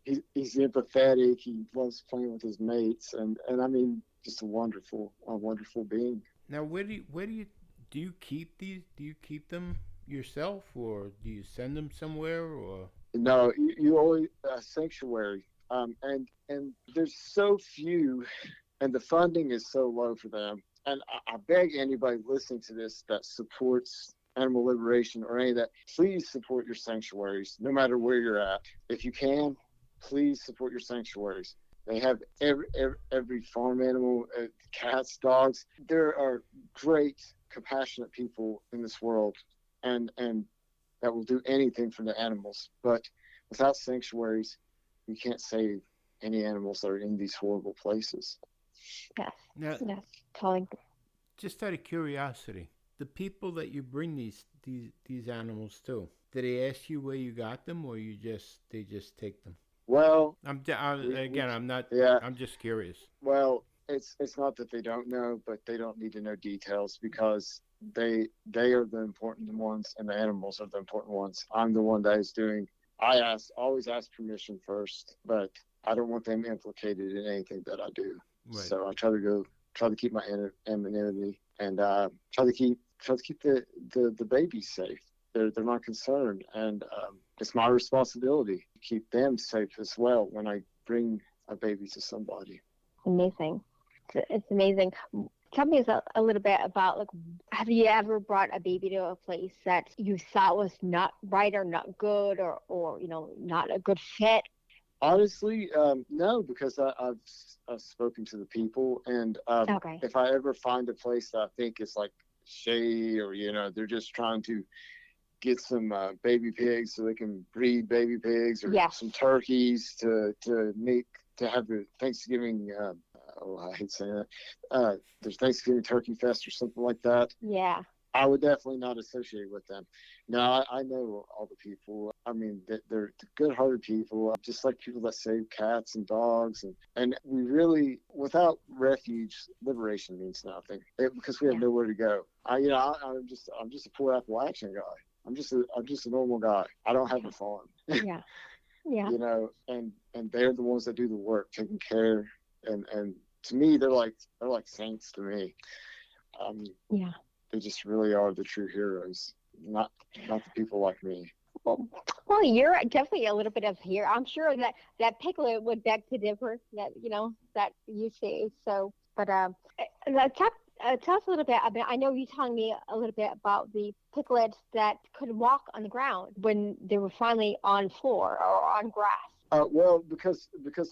He's empathetic. He loves playing with his mates, and I mean, just a wonderful being. Now, where do you keep these? Do you keep them yourself, or do you send them somewhere, or? No, you always sanctuary, and there's so few, and the funding is so low for them. And I beg anybody listening to this that supports animal liberation or any of that, please support your sanctuaries, no matter where you're at. If you can, please support your sanctuaries. They have every farm animal, cats, dogs. There are great, compassionate people in this world, and that will do anything for the animals. But without sanctuaries, you can't save any animals that are in these horrible places. Yes. Now, Yes. Totally. just out of curiosity, the people that you bring these animals to, did they ask you where you got them, or they just take them? Well, I'm not. Yeah. I'm just curious. Well, it's not that they don't know, but they don't need to know details because they are the important ones, and the animals are the important ones. I'm the one that is doing. I always ask permission first, but I don't want them implicated in anything that I do. Right. So I try to keep my anonymity and try to keep the babies safe. They're not concerned, and it's my responsibility to keep them safe as well when I bring a baby to somebody. Amazing. It's amazing. Tell me a little bit about, like, have you ever brought a baby to a place that you thought was not right or not good or not a good fit? Honestly, no, because I've spoken to the people, and Okay. if I ever find a place that I think is like shady or they're just trying to get some baby pigs so they can breed baby pigs, or some turkeys to have the Thanksgiving. I hate saying that. There's Thanksgiving Turkey Fest or something like that. Yeah. I would definitely not associate with them. No, I know all the people. I mean, they're good-hearted people, just like people that save cats and dogs. And we really, without refuge, liberation means nothing because we have nowhere to go. I'm just a poor Appalachian guy. I'm just a normal guy. I don't have a farm. Yeah. Yeah. And they're the ones that do the work, taking care. And to me, they're like saints to me. Yeah. They just really are the true heroes, not the people like me. Well, you're definitely a little bit of hero. I'm sure that Piglet would beg to differ. That you say so. But tell us a little bit. I mean, I know you telling me a little bit about the piglets that could walk on the ground when they were finally on floor or on grass. Well, because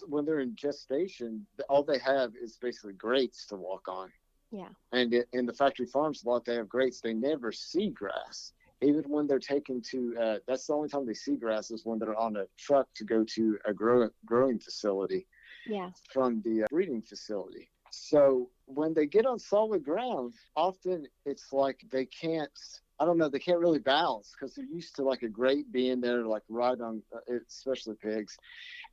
when they're in gestation, all they have is basically grates to walk on. Yeah. And in the factory farms, a lot they have grates. They never see grass. Even when they're taken to, that's the only time they see grass is when they're on a truck to go to a growing facility. Yeah. From the breeding facility. So when they get on solid ground, often it's like they can't really balance because they're used to like a grate being there, like right on, especially pigs.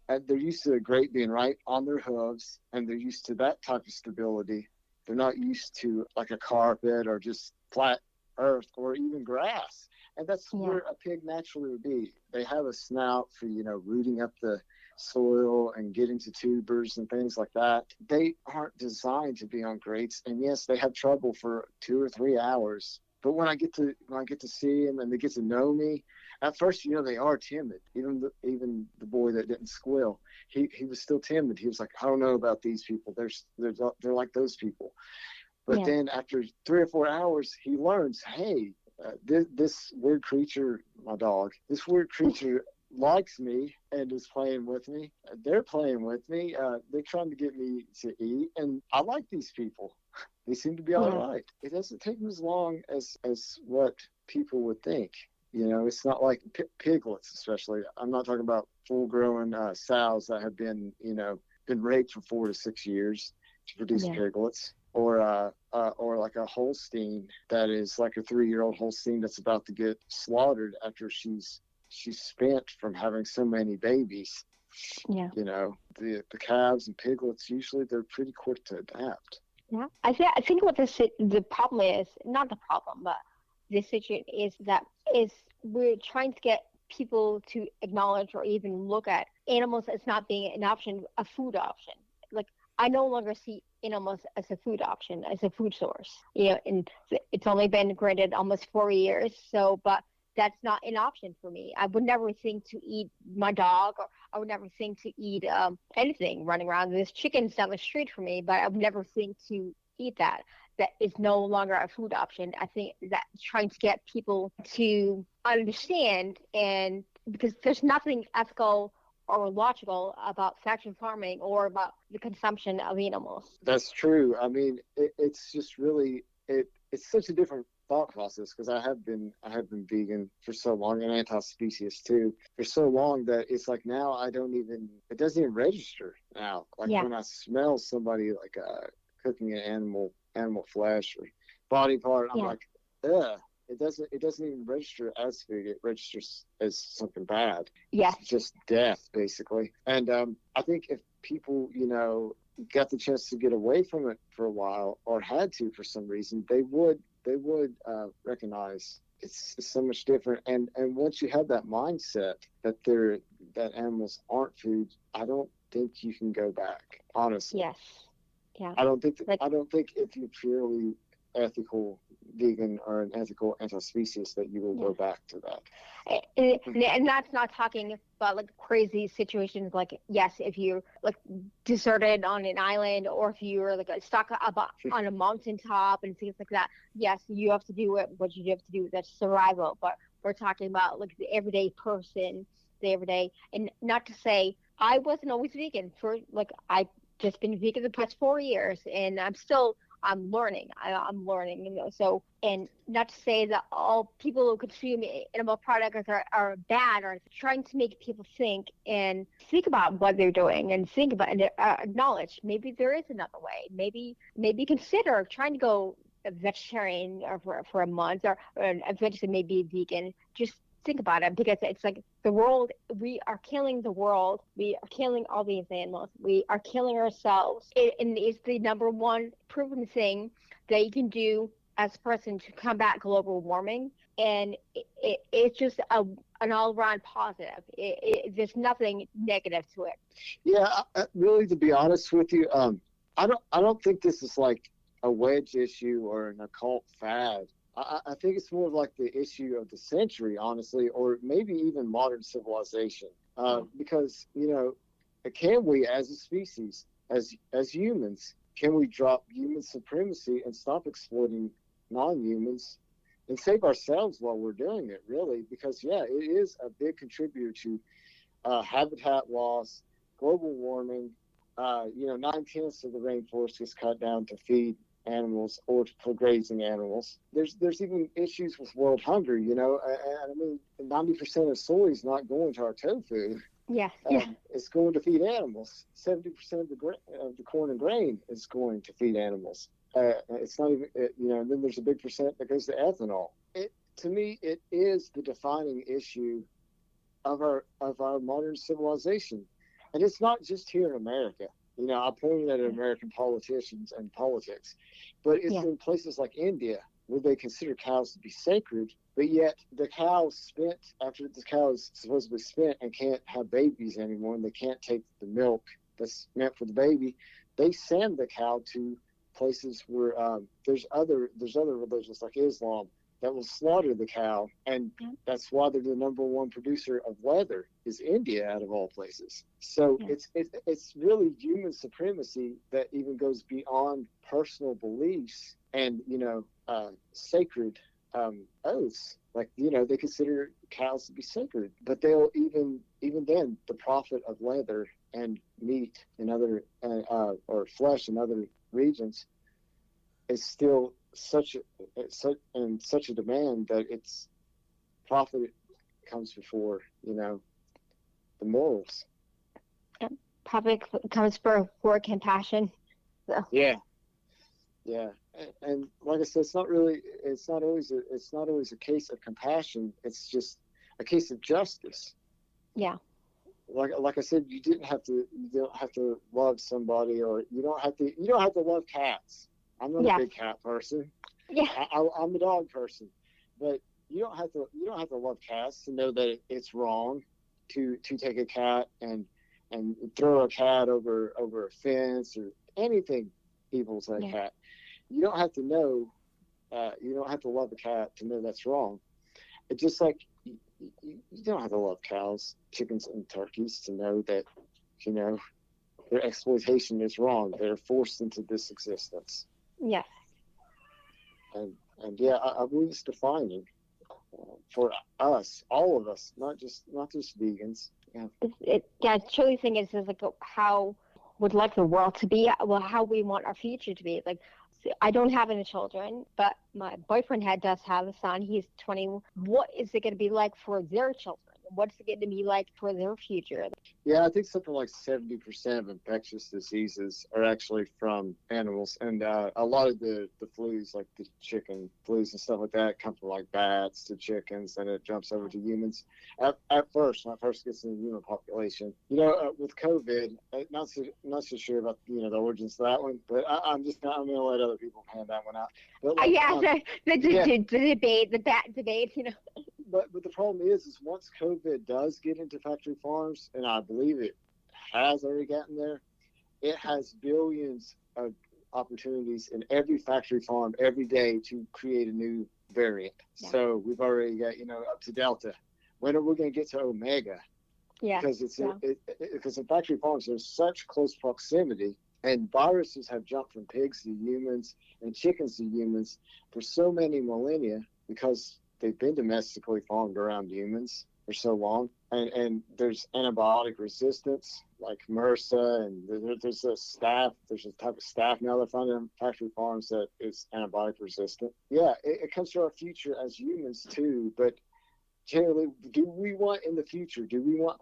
And they're used to a grate being right on their hooves, and they're used to that type of stability. They're not used to like a carpet or just flat earth or even grass. And that's where a pig naturally would be. They have a snout for, rooting up the soil and getting to tubers and things like that. They aren't designed to be on grates. And yes, they have trouble for 2 or 3 hours. But when I get to see them and they get to know me, at first, they are timid. Even the boy that didn't squeal, he was still timid. He was like, I don't know about these people. They're like those people. But then after 3 or 4 hours, he learns, hey, this weird creature, my dog, this weird creature likes me and is playing with me. They're playing with me. They're trying to get me to eat, and I like these people. They seem to be all right. It doesn't take them as long as what people would think. It's not like piglets, especially. I'm not talking about full-grown sows that have been, been raped for 4 to 6 years to produce piglets, or like a Holstein that is like a 3-year-old Holstein that's about to get slaughtered after she's spent from having so many babies. Yeah. You know, the calves and piglets, usually they're pretty quick to adapt. Yeah. I think what the problem is, not the problem, but the situation is we're trying to get people to acknowledge or even look at animals as not being an option, a food option. Like, I no longer see animals as a food option, as a food source. You know, and it's only been granted almost 4 years. So, but that's not an option for me. I would never think to eat my dog, or I would never think to eat anything running around. There's chickens down the street for me, but I would never think to eat that. That is no longer a food option. I think that trying to get people to understand, and because there's nothing ethical or logical about factory farming or about the consumption of animals. That's true. I mean, it's just really it's such a different thought process, because I have been vegan for so long, and anti-species too, for so long, that it's like now it doesn't even register now. Like when I smell somebody like cooking an animal flesh or body part, I'm like, ugh. It doesn't even register as food. It registers as something bad. Yeah. It's just death, basically. And I think if people, got the chance to get away from it for a while, or had to for some reason, they would recognize it's so much different. And once you have that mindset that animals aren't food, I don't think you can go back. Honestly. Yes. Yeah. I don't think if you're purely ethical vegan or an ethical anti-species that you will go back to that. And that's not talking about like crazy situations, like, yes, if you're like deserted on an island, or if you're like stuck on a mountaintop and things like that, yes, you have to do what you have to do. That's survival. But we're talking about like the everyday person, the everyday. And not to say I wasn't always vegan. For like, I've just been vegan the past 4 years, and I'm learning. I'm learning, So, and not to say that all people who consume animal products are bad, or trying to make people think about what they're doing, and think about and acknowledge maybe there is another way. Maybe consider trying to go vegetarian for a month, or eventually maybe vegan. Just think about it, because it's like the world, we are killing the world, we are killing all these animals, we are killing ourselves. And it's the number one proven thing that you can do as a person to combat global warming. And it's just an all-around positive. There's nothing negative to it. Yeah, really, to be honest with you, I don't think this is like a wedge issue or an occult fad. I think it's more like the issue of the century, honestly, or maybe even modern civilization. Because, can we, as a species, as humans, can we drop human supremacy and stop exploiting non-humans and save ourselves while we're doing it, really? Because, it is a big contributor to habitat loss, global warming. 9/10 of the rainforest gets cut down to feed animals or for grazing animals. There's even issues with world hunger, and I mean, 90% of soy is not going to our tofu. It's going to feed animals. 70% of the corn and grain is going to feed animals. It's not even, and then there's a big percent that goes to ethanol. To me, it is the defining issue of our modern civilization, and it's not just here in America. I pointed at American politicians and politics, but it's in places like India, where they consider cows to be sacred, but yet the cow after the cow is supposedly spent and can't have babies anymore, and they can't take the milk that's meant for the baby, they send the cow to places where there's other religions like Islam that will slaughter the cow, and that's why they're the number one producer of leather is India, out of all places. So it's really human supremacy that even goes beyond personal beliefs and sacred oaths. Like they consider cows to be sacred, but they'll even then the profit of leather and meat in other or flesh in other regions is still such a demand that its profit comes before the morals. public comes for compassion. So. Yeah. And like I said, it's not always a case of compassion. It's just a case of justice. Yeah. Like I said, you don't have to love somebody, or you don't have to love cats. I'm not a big cat person. Yeah. I'm a dog person, but you don't have to love cats to know that it's wrong to take a cat and throw a cat over a fence or anything evil to a cat. You don't have to know. You don't have to love a cat to know that's wrong. It's just like you don't have to love cows, chickens, and turkeys to know that, their exploitation is wrong. They're forced into this existence. Yes. And yeah, I believe it's defining for us, all of us, not just vegans. Yeah. I truly think it's just like how would like the world to be, well, how we want our future to be. Like, I don't have any children, but my boyfriend does have a son. He's 20. What is it going to be like for their children? What's it going to be like for their future? Yeah, I think something like 70% of infectious diseases are actually from animals. And a lot of the flus, like the chicken flus and stuff like that, come from like bats to chickens, and it jumps over to humans. At first, when it first gets in the human population. With COVID, not so sure about, the origins of that one, but I'm going to let other people pan that one out. But the debate, the bat debate, But the problem is once COVID does get into factory farms, and I believe it has already gotten there, it has billions of opportunities in every factory farm every day to create a new variant. Yeah. So we've already got, up to Delta. When are we going to get to Omega? Yeah. Because because in factory farms there's such close proximity, and viruses have jumped from pigs to humans and chickens to humans for so many millennia because they've been domestically farmed around humans for so long, and there's antibiotic resistance like MRSA, and there's a type of staph now they're finding in factory farms that is antibiotic resistant. Yeah, it comes to our future as humans too, but generally, do we want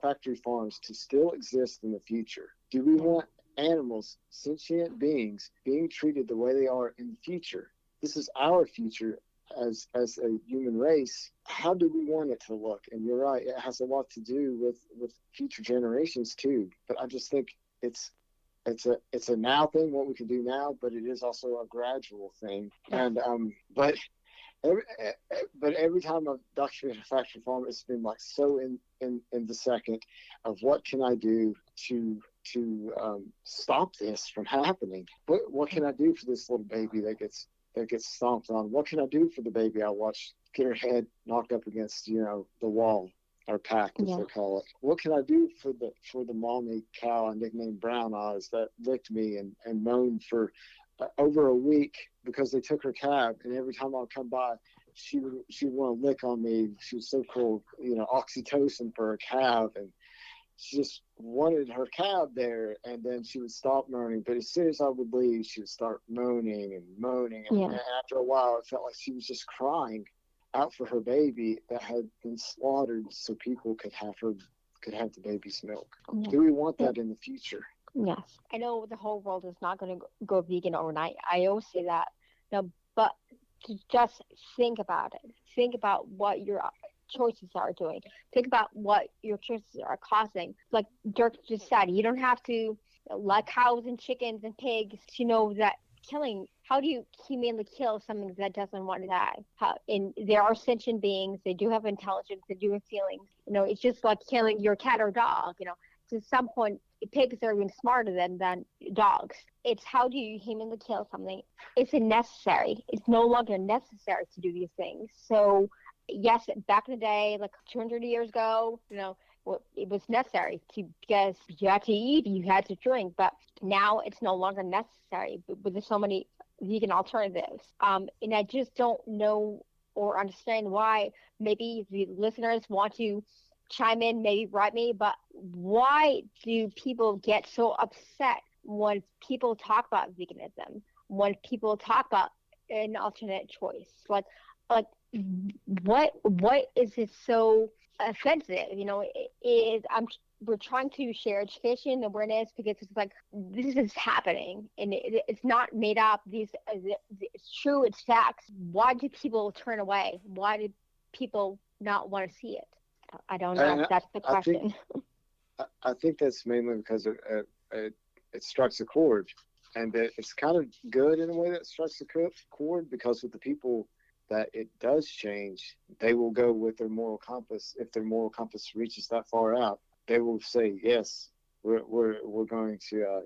factory farms to still exist in the future? Do we want animals, sentient beings, being treated the way they are in the future? This is our future as a human race. How do we want it to look? And you're right, it has a lot to do with future generations too. But I just think it's a now thing, what we can do now, but it is also a gradual thing. And but every time I've documented a factory farm, it's been like so in the second of what can I do to stop this from happening? What can I do for this little baby that gets stomped on? What can I do for the baby I watched get her head knocked up against, the wall, or pack, as they call it? What can I do for the mommy cow I nicknamed Brown Eyes that licked me and moaned for over a week because they took her calf, and every time I'd come by, she would want to lick on me. She was so cool, oxytocin for her calf, and she just wanted her calf there, and then she would stop moaning. But as soon as I would leave, she would start moaning, and after a while, it felt like she was just crying out for her baby that had been slaughtered so people could have the baby's milk. Yeah. Do we want that in the future? Yes. I know the whole world is not going to go vegan overnight. I always say that. But to just think about it. Think about what your choices are doing. Think about what your choices are causing. Like Dirk just said, you don't have to, like cows and chickens and pigs, to know that killing, how do you humanely kill something that doesn't want to die? And there are sentient beings, they do have intelligence, they do have feelings. It's just like killing your cat or dog. To some point, pigs are even smarter than dogs. It's how do you humanly kill something? Is it necessary? It's no longer necessary to do these things. So yes, back in the day, like 200 years ago, it was necessary because you had to eat, you had to drink, but now it's no longer necessary. But there's so many vegan alternatives. And I just don't know or understand why. Maybe the listeners want to chime in, maybe write me, but why do people get so upset when people talk about veganism, when people talk about an alternate choice? Like what is it so offensive? we're trying to share education and awareness because it's like this is happening and it's not made up. It's true. It's facts. Why do people turn away? Why do people not want to see it? I don't know. And That's the question. I think that's mainly because it strikes a chord, and it's kind of good in a way that strikes a chord, because with the people that it does change, they will go with their moral compass. If their moral compass reaches that far out, they will say, yes, we're going to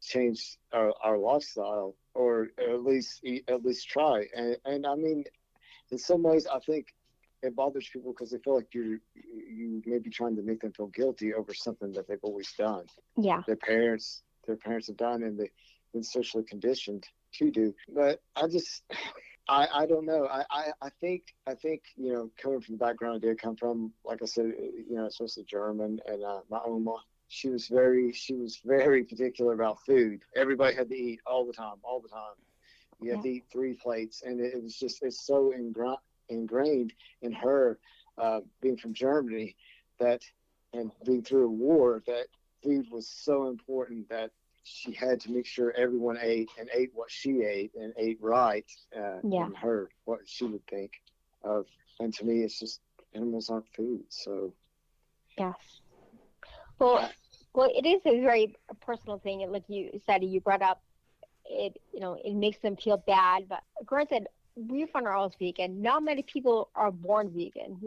change our lifestyle, or at least try. And I mean, in some ways, I think it bothers people because they feel like you may be trying to make them feel guilty over something that they've always done. Yeah. Their parents have done, and they've been socially conditioned to do. But I don't know. I think coming from the background I did come from, like I said, especially German, and my Oma, she was very particular about food. Everybody had to eat all the time. You had to eat 3 plates, and it's so ingrained in her, being from Germany, and being through a war, that food was so important that she had to make sure everyone ate what she ate and ate right, in her, what she would think of. And to me, it's just, animals aren't food. So yes. Well, it is a very personal thing. Like you said, you brought up it. It makes them feel bad. But granted, we find ourselves vegan. Not many people are born vegan.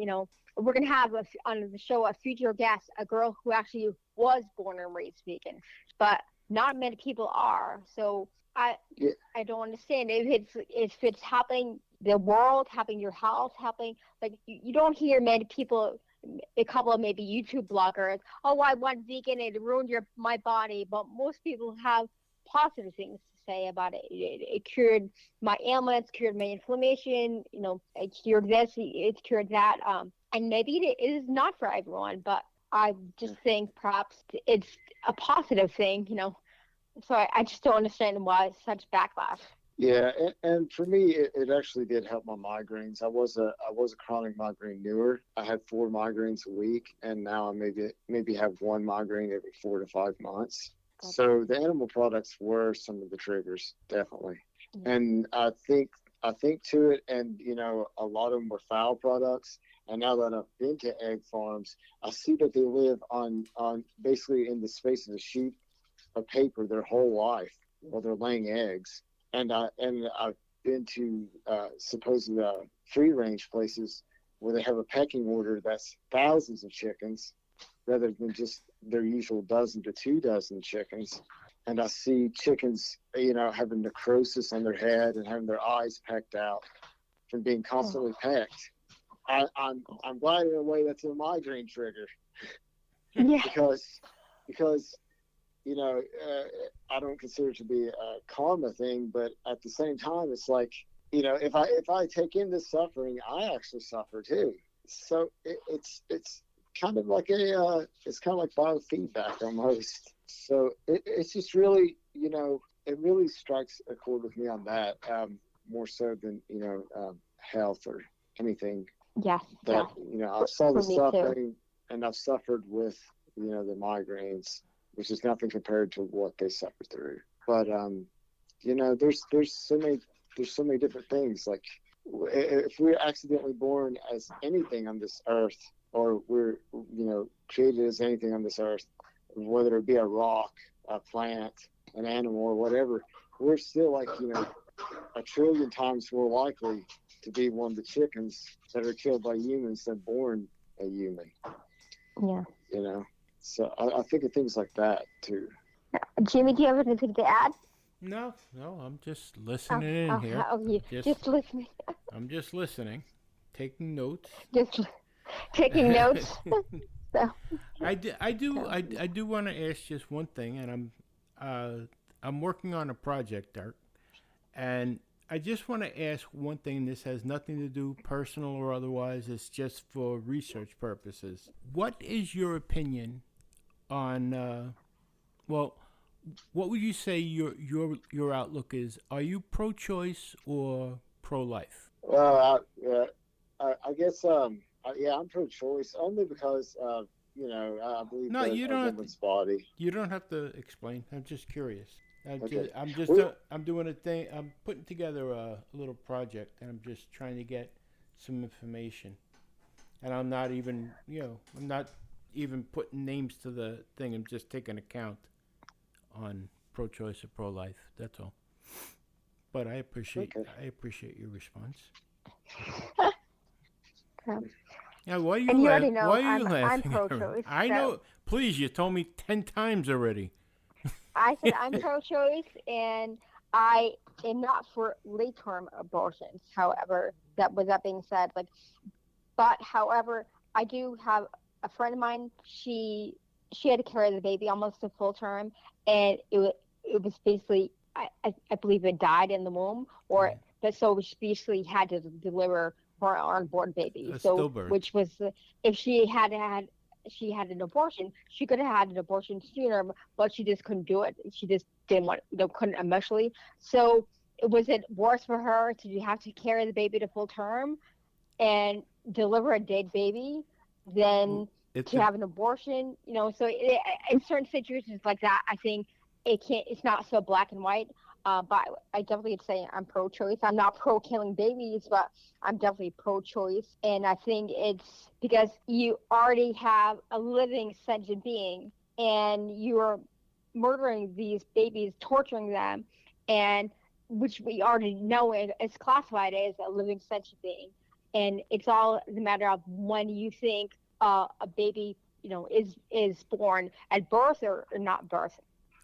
We're gonna have on the show a future guest, a girl who actually was born and raised vegan, but not many people are. So I don't understand if it's helping the world, helping your health, helping, like, you don't hear many people, a couple of maybe YouTube bloggers, oh, I went vegan, it ruined my body. But most people have positive things to say about it. It cured my ailments, cured my inflammation, it cured this, it cured that. And maybe it is not for everyone, but I just think perhaps it's a positive thing, So I just don't understand why it's such backlash. Yeah, and for me, it actually did help my migraines. I was a chronic migraineur. I had 4 migraines a week, and now I maybe have 1 migraine every 4 to 5 months. Okay. So the animal products were some of the triggers, definitely. Yeah. And I think to it, and a lot of them were fowl products. And now that I've been to egg farms, I see that they live on basically in the space of a sheet of paper their whole life while they're laying eggs. And I've been to supposed free range places where they have a pecking order that's thousands of chickens rather than just their usual dozen to 2 dozen chickens. And I see chickens, having necrosis on their head and having their eyes pecked out from being constantly pecked. I'm glad in a way that's a migraine trigger. Yeah. because I don't consider it to be a karma thing, but at the same time, it's like, if I take in this suffering, I actually suffer too. So it's kind of like it's kind of like biofeedback almost. So it's just really, it really strikes a chord with me on that, more so than health or anything. Yeah. That I saw the suffering, and I've suffered with the migraines, which is nothing compared to what they suffer through. But there's so many different things. Like, if we're accidentally born as anything on this earth, or we're created as anything on this earth, whether it be a rock, a plant, an animal, or whatever, we're still like 1 trillion times more likely to be one of the chickens that are killed by humans than born a human. Yeah. So I think of things like that too. Jimmy, do you have anything to add? No, I'm just listening in here. Just listening. I'm just listening, taking notes. Just taking notes. So. I do want to ask just one thing, and I'm working on a project, Dirk, and I just want to ask one thing. This has nothing to do personal or otherwise. It's just for research purposes. What is your opinion on? What would you say your outlook is? Are you pro-choice or pro-life? Well, I guess I'm pro-choice only because I believe No, that you a don't have to. woman's body. You don't have to explain. I'm just curious. Okay. I'm doing a thing. I'm putting together a little project, and I'm just trying to get some information. And I'm not even, I'm not even putting names to the thing. I'm just taking account on pro-choice or pro-life. That's all. But I appreciate your response. Okay. Yeah, why are you And you already laughing? know Why are you I'm laughing? Erin? pro-choice. I So know. Please, you told me 10 times already. I said I'm pro-choice, and I am not for late-term abortions. However, with that being said, however, I do have a friend of mine. She had to carry the baby almost to full term, and it was basically I believe it died in the womb, Right. but so she basically had to deliver her unborn baby. A So stillbirth. which was if she had an abortion, she could have had an abortion sooner, but she just couldn't do it. She just didn't want, couldn't emotionally. So was it worse for her to have to carry the baby to full term and deliver a dead baby than to have an abortion? So in certain situations like that, I think it's not so black and white. But I definitely would say I'm pro-choice. I'm not pro-killing babies, but I'm definitely pro-choice. And I think it's because you already have a living sentient being, and you're murdering these babies, torturing them, and which we already know is classified as a living sentient being. And it's all the matter of when you think a baby, is born at birth or not birth,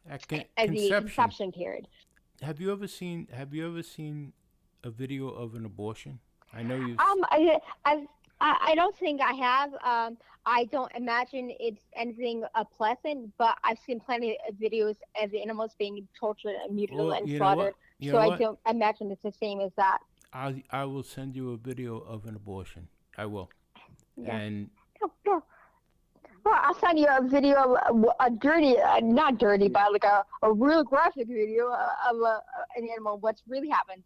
At at the conception period. Have you ever seen a video of an abortion? I know you. I don't think I have. I don't imagine it's anything pleasant, but I've seen plenty of videos of animals being tortured and mutilated and slaughtered. So I don't imagine it's the same as that. I will send you a video of an abortion. I will. Yeah. And well, I'll send you a video of a dirty, not dirty, but like a real graphic video of an animal, what's really happened.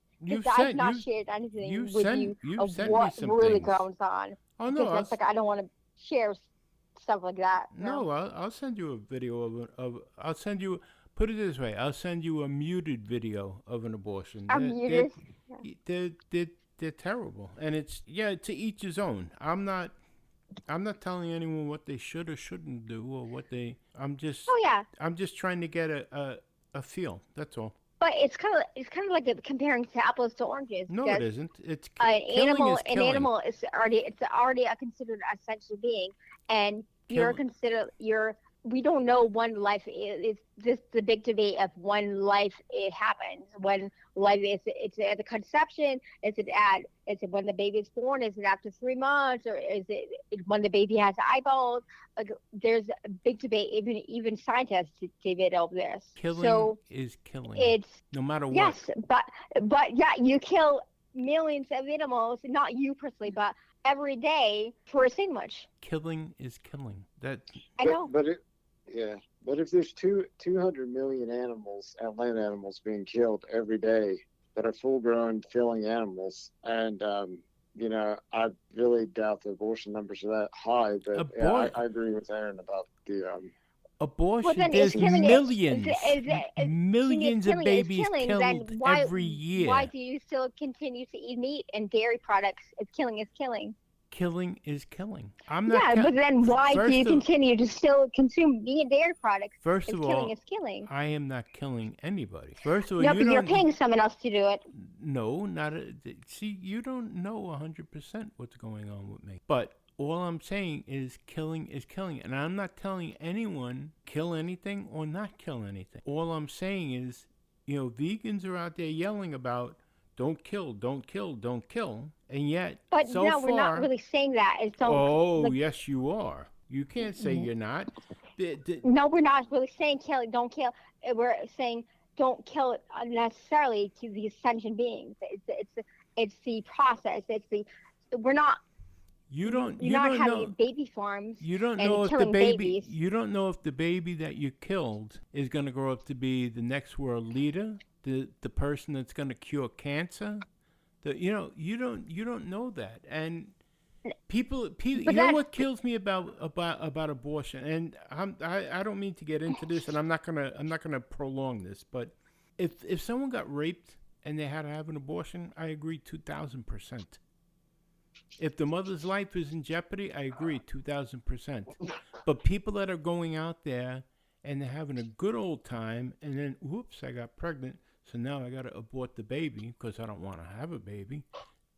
I've not shared anything with you of what really goes on. Oh no, because that's I don't want to share stuff like that. No, I'll send you a video of I'll send you. Put it this way, I'll send you a muted video of an abortion. Muted. They're terrible, and it's to each his own. I'm not telling anyone what they should or shouldn't do or what they. I'm just trying to get a feel. That's all. But it's kind of like comparing apples to oranges. No, it isn't. It's an animal is already considered a sentient being, and we don't know when life is. This the big debate of when life it happens. When life it's at the conception. Is it when the baby is born? Is it after 3 months, or is it when the baby has eyeballs? Like, there's a big debate. Even scientists debate over this. Killing is killing. It's no matter what. Yes, but yeah, you kill millions of animals, not you personally, but every day for a sandwich. Killing is killing. That I know. But if there's 200 million animals, land animals being killed every day that are full-grown, filling animals, and I really doubt the abortion numbers are that high. But I agree with Erin about the abortion. There's millions of babies killed every year. Why do you still continue to eat meat and dairy products? Killing is killing. Killing is killing. I'm not. Yeah, but then why do you continue to still consume meat and dairy products? First of all, killing is killing. I am not killing anybody. First of all, no, but you're paying someone else to do it. No, not. See, you don't know 100% what's going on with me. But all I'm saying is killing, and I'm not telling anyone kill anything or not kill anything. All I'm saying is, vegans are out there yelling about don't kill, don't kill, don't kill. And yet, but no, we're not really saying that. Yes, you are. You can't say you're not. No, we're not really saying kill, don't kill. We're saying don't kill necessarily to these sentient beings. It's the process. We're not. You're not having know, baby farms. You don't know if the baby. Babies. You don't know if the baby that you killed is going to grow up to be the next world leader, the person that's going to cure cancer. You don't know that, and People, you know what kills me about abortion, and I don't mean to get into this, and I'm not gonna prolong this, but if someone got raped and they had to have an abortion, I agree 2,000%. If the mother's life is in jeopardy, I agree 2,000%. But people that are going out there and they're having a good old time, and then whoops, I got pregnant, so now I got to abort the baby because I don't want to have a baby.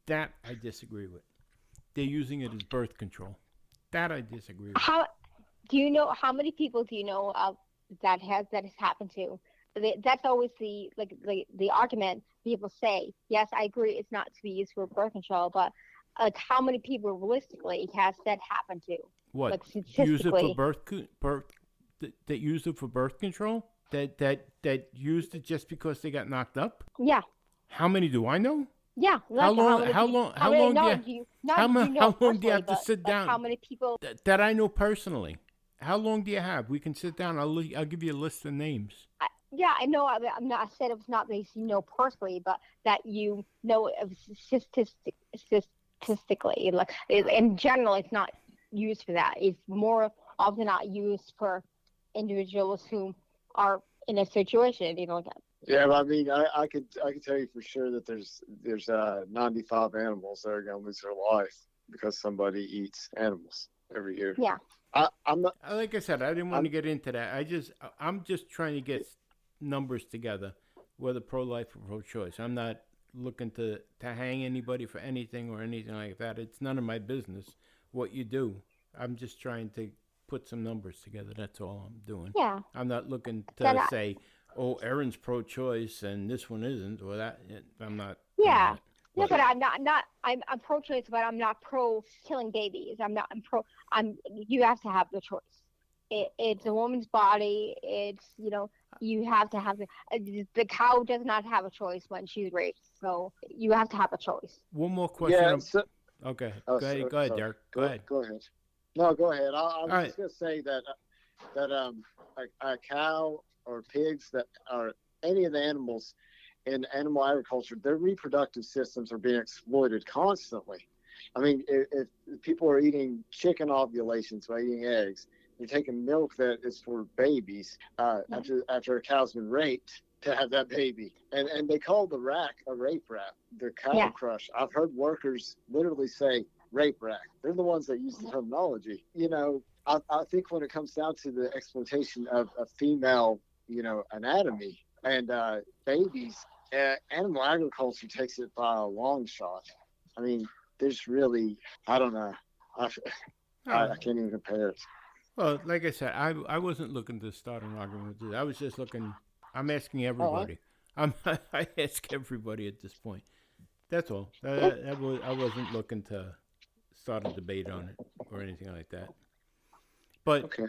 That I disagree with. They're using it as birth control. That I disagree with. How do you know how many people do you know of that has happened to? That's always the argument people say. Yes, I agree. It's not to be used for birth control, but how many people realistically has that happened to? What? Like statistically, Use it for that used it for birth control? That used it just because they got knocked up? Yeah. How many do I know? Yeah. How long do you have to sit down? How many people that I know personally? How long do you have? We can sit down. I'll give you a list of names. I know. I'm not. I said it was not that you know personally, but that you know statistically. Like in general, it's not used for that. It's more often not used for individuals who are in a situation. You know. Yeah, I mean, I could tell you for sure that there's 95 animals that are going to lose their life because somebody eats animals every year. Yeah. I'm not. Like I said, I didn't want to get into that. I'm just trying to get numbers together, whether pro-life or pro-choice. I'm not looking to hang anybody for anything or anything like that. It's none of my business what you do. I'm just trying to put some numbers together. That's all I'm doing. Yeah. I'm not looking to say, oh, Erin's pro-choice and this one isn't, or that. I'm not. Yeah. Yeah, but I'm not. I'm pro-choice, but I'm not pro killing babies. I'm not. I'm pro. You have to have the choice. It's a woman's body. It's you have to have the cow does not have a choice when she's raped. So you have to have a choice. One more question. Yeah. Okay. Oh, go ahead, Dirk. Go ahead. Go ahead. No, go ahead. I was Right. just gonna say that a cow or pigs that are any of the animals in animal agriculture, their reproductive systems are being exploited constantly. I mean, if people are eating chicken ovulations by eating eggs, they're taking milk that is for babies after a cow's been raped to have that baby. And they call the rack a rape rack, the cattle crush. I've heard workers literally say rape rack. They're the ones that use the terminology. I think when it comes down to the exploitation of a female, anatomy and babies, animal agriculture takes it by a long shot. I mean, there's really, I don't know. I can't even compare it. Well, like I said, I wasn't looking to start an argument with you. I was just looking. I'm asking everybody. I ask everybody at this point. That's all. I wasn't looking to start a debate on it or anything like that. But Okay.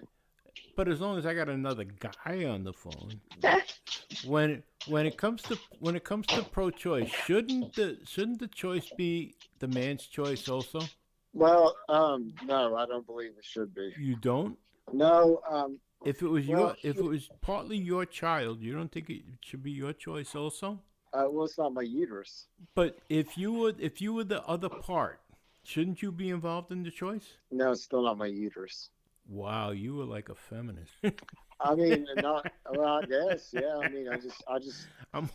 But as long as I got another guy on the phone, when it comes to pro-choice, shouldn't the choice be the man's choice also? Well, no, I don't believe it should be. You don't? No. If it was if it was partly your child, you don't think it should be your choice also? Well, it's not my uterus. But if you were the other part, shouldn't you be involved in the choice? No, it's still not my uterus. Wow, you were like a feminist. I mean, not. Well, I guess, yeah. I mean, I just. I'm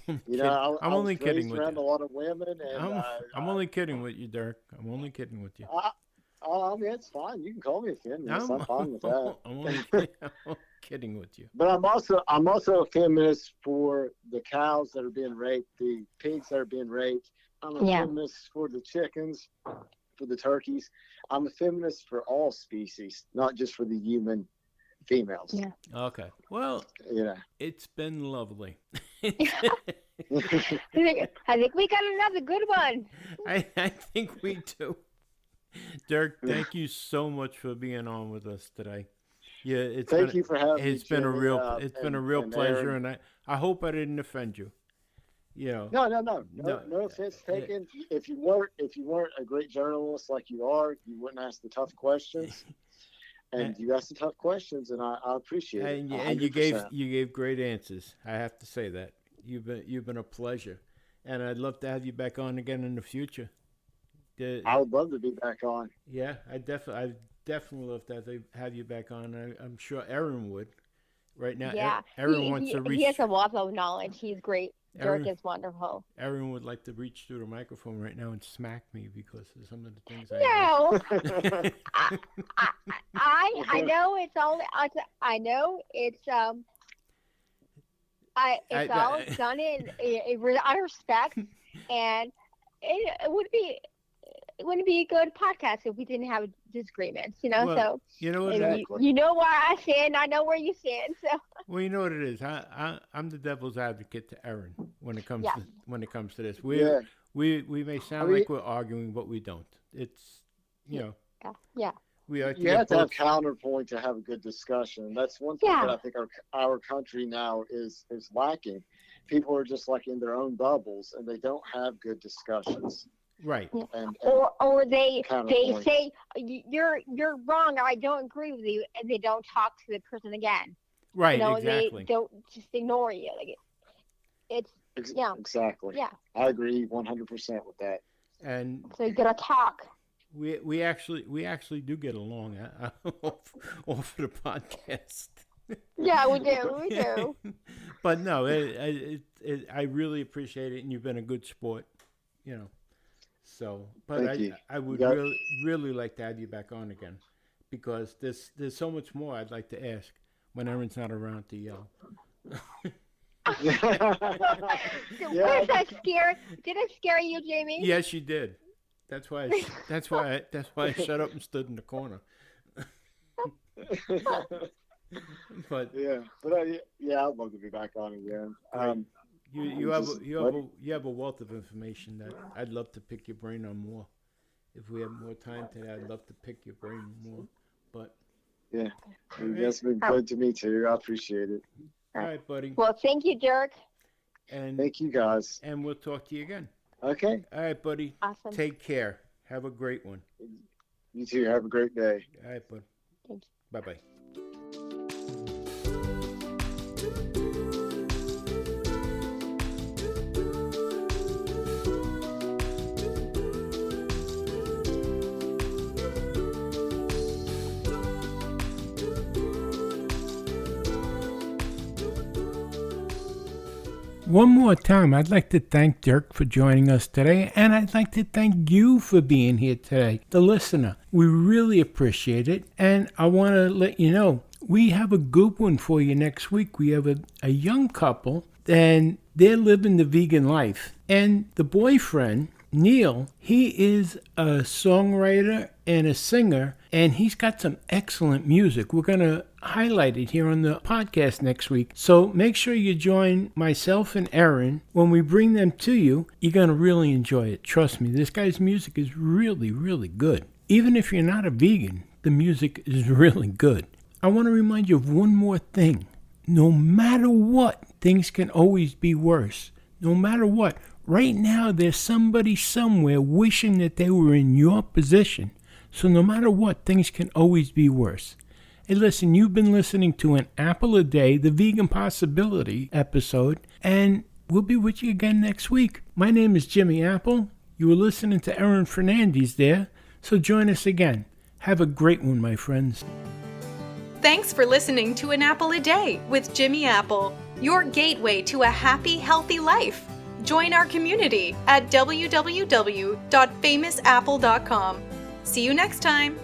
only kidding with around you. a lot of women, and I'm only kidding with you, Dirk. I'm only kidding with you. I mean, it's fine. You can call me a feminist. I'm fine with that. I'm only kidding with you. But I'm also a feminist for the cows that are being raped, the pigs that are being raped. I'm a feminist for the chickens, for the turkeys. I'm a feminist for all species, not just for the human females. Yeah. Okay. Well, it's been lovely. I think we got another good one. I think we do. Dirk, thank you so much for being on with us today. Yeah, thank you for having me. It's been a real pleasure, and I hope I didn't offend you. No offense taken. If you weren't a great journalist like you are, you wouldn't ask the tough questions. And you asked the tough questions, and I appreciate it. And you gave great answers. I have to say that you've been a pleasure, and I'd love to have you back on again in the future. I would love to be back on. Yeah, I definitely love to have you back on. I'm sure Erin would. Right now, Yeah, Erin wants to reach. He has a wealth of knowledge. He's great. Erin, Dirk is wonderful. Erin would like to reach through the microphone right now and smack me because of some of the things No, I know it's only. I know it's it's all done in respect, and it wouldn't be a good podcast if we didn't have disagreements, Well, so you know what you know where I stand, I know where you stand. So well, you know what it is. I'm the devil's advocate to Erin when it comes to this. We may sound like we're arguing, but we don't. It's yeah. We are. You have to have counterpoint to have a good discussion. That's one thing that I think our country now is lacking. People are just like in their own bubbles, and they don't have good discussions. Right. And or they say you're wrong, or I don't agree with you, and they don't talk to the person again. Right. Exactly. They don't just ignore you. Like it's exactly. Yeah. I agree 100% with that. And so you gotta talk. We actually do get along off the podcast. Yeah, we do. But no, I really appreciate it, and you've been a good sport. So, but I would really like to have you back on again, because there's so much more I'd like to ask when Erin's not around to yell. Was that scare? Did it scare you, Jamie? Yes, you did. That's why I shut up and stood in the corner. But I'd love to be back on again. You have a wealth of information that I'd love to pick your brain on more. If we have more time today, I'd love to pick your brain more. But that's been good to me too. I appreciate it. All right, buddy. Well, thank you, Dirk. And thank you, guys. And we'll talk to you again. Okay. All right, buddy. Awesome. Take care. Have a great one. You too. Have a great day. All right, bud. Thank you. Bye-bye. One more time, I'd like to thank Dirk for joining us today, and I'd like to thank you for being here today, the listener. We really appreciate it, and I want to let you know, we have a good one for you next week. We have a young couple, and they're living the vegan life, and the boyfriend, Neil, he is a songwriter and a singer, and he's got some excellent music. We're going to highlight it here on the podcast next week. So make sure you join myself and Erin when we bring them to you. You're going to really enjoy it. Trust me, this guy's music is really, really good. Even if you're not a vegan, the music is really good. I want to remind you of one more thing. No matter what, things can always be worse. No matter what. Right now, there's somebody somewhere wishing that they were in your position. So no matter what, things can always be worse. Hey, listen, you've been listening to an Apple a Day, the Vegan Possibility episode, and we'll be with you again next week. My name is Jimmy Apple. You were listening to Erin Fernandez there, so join us again. Have a great one, my friends. Thanks for listening to An Apple a Day with Jimmy Apple, your gateway to a happy, healthy life. Join our community at www.famousapple.com. See you next time.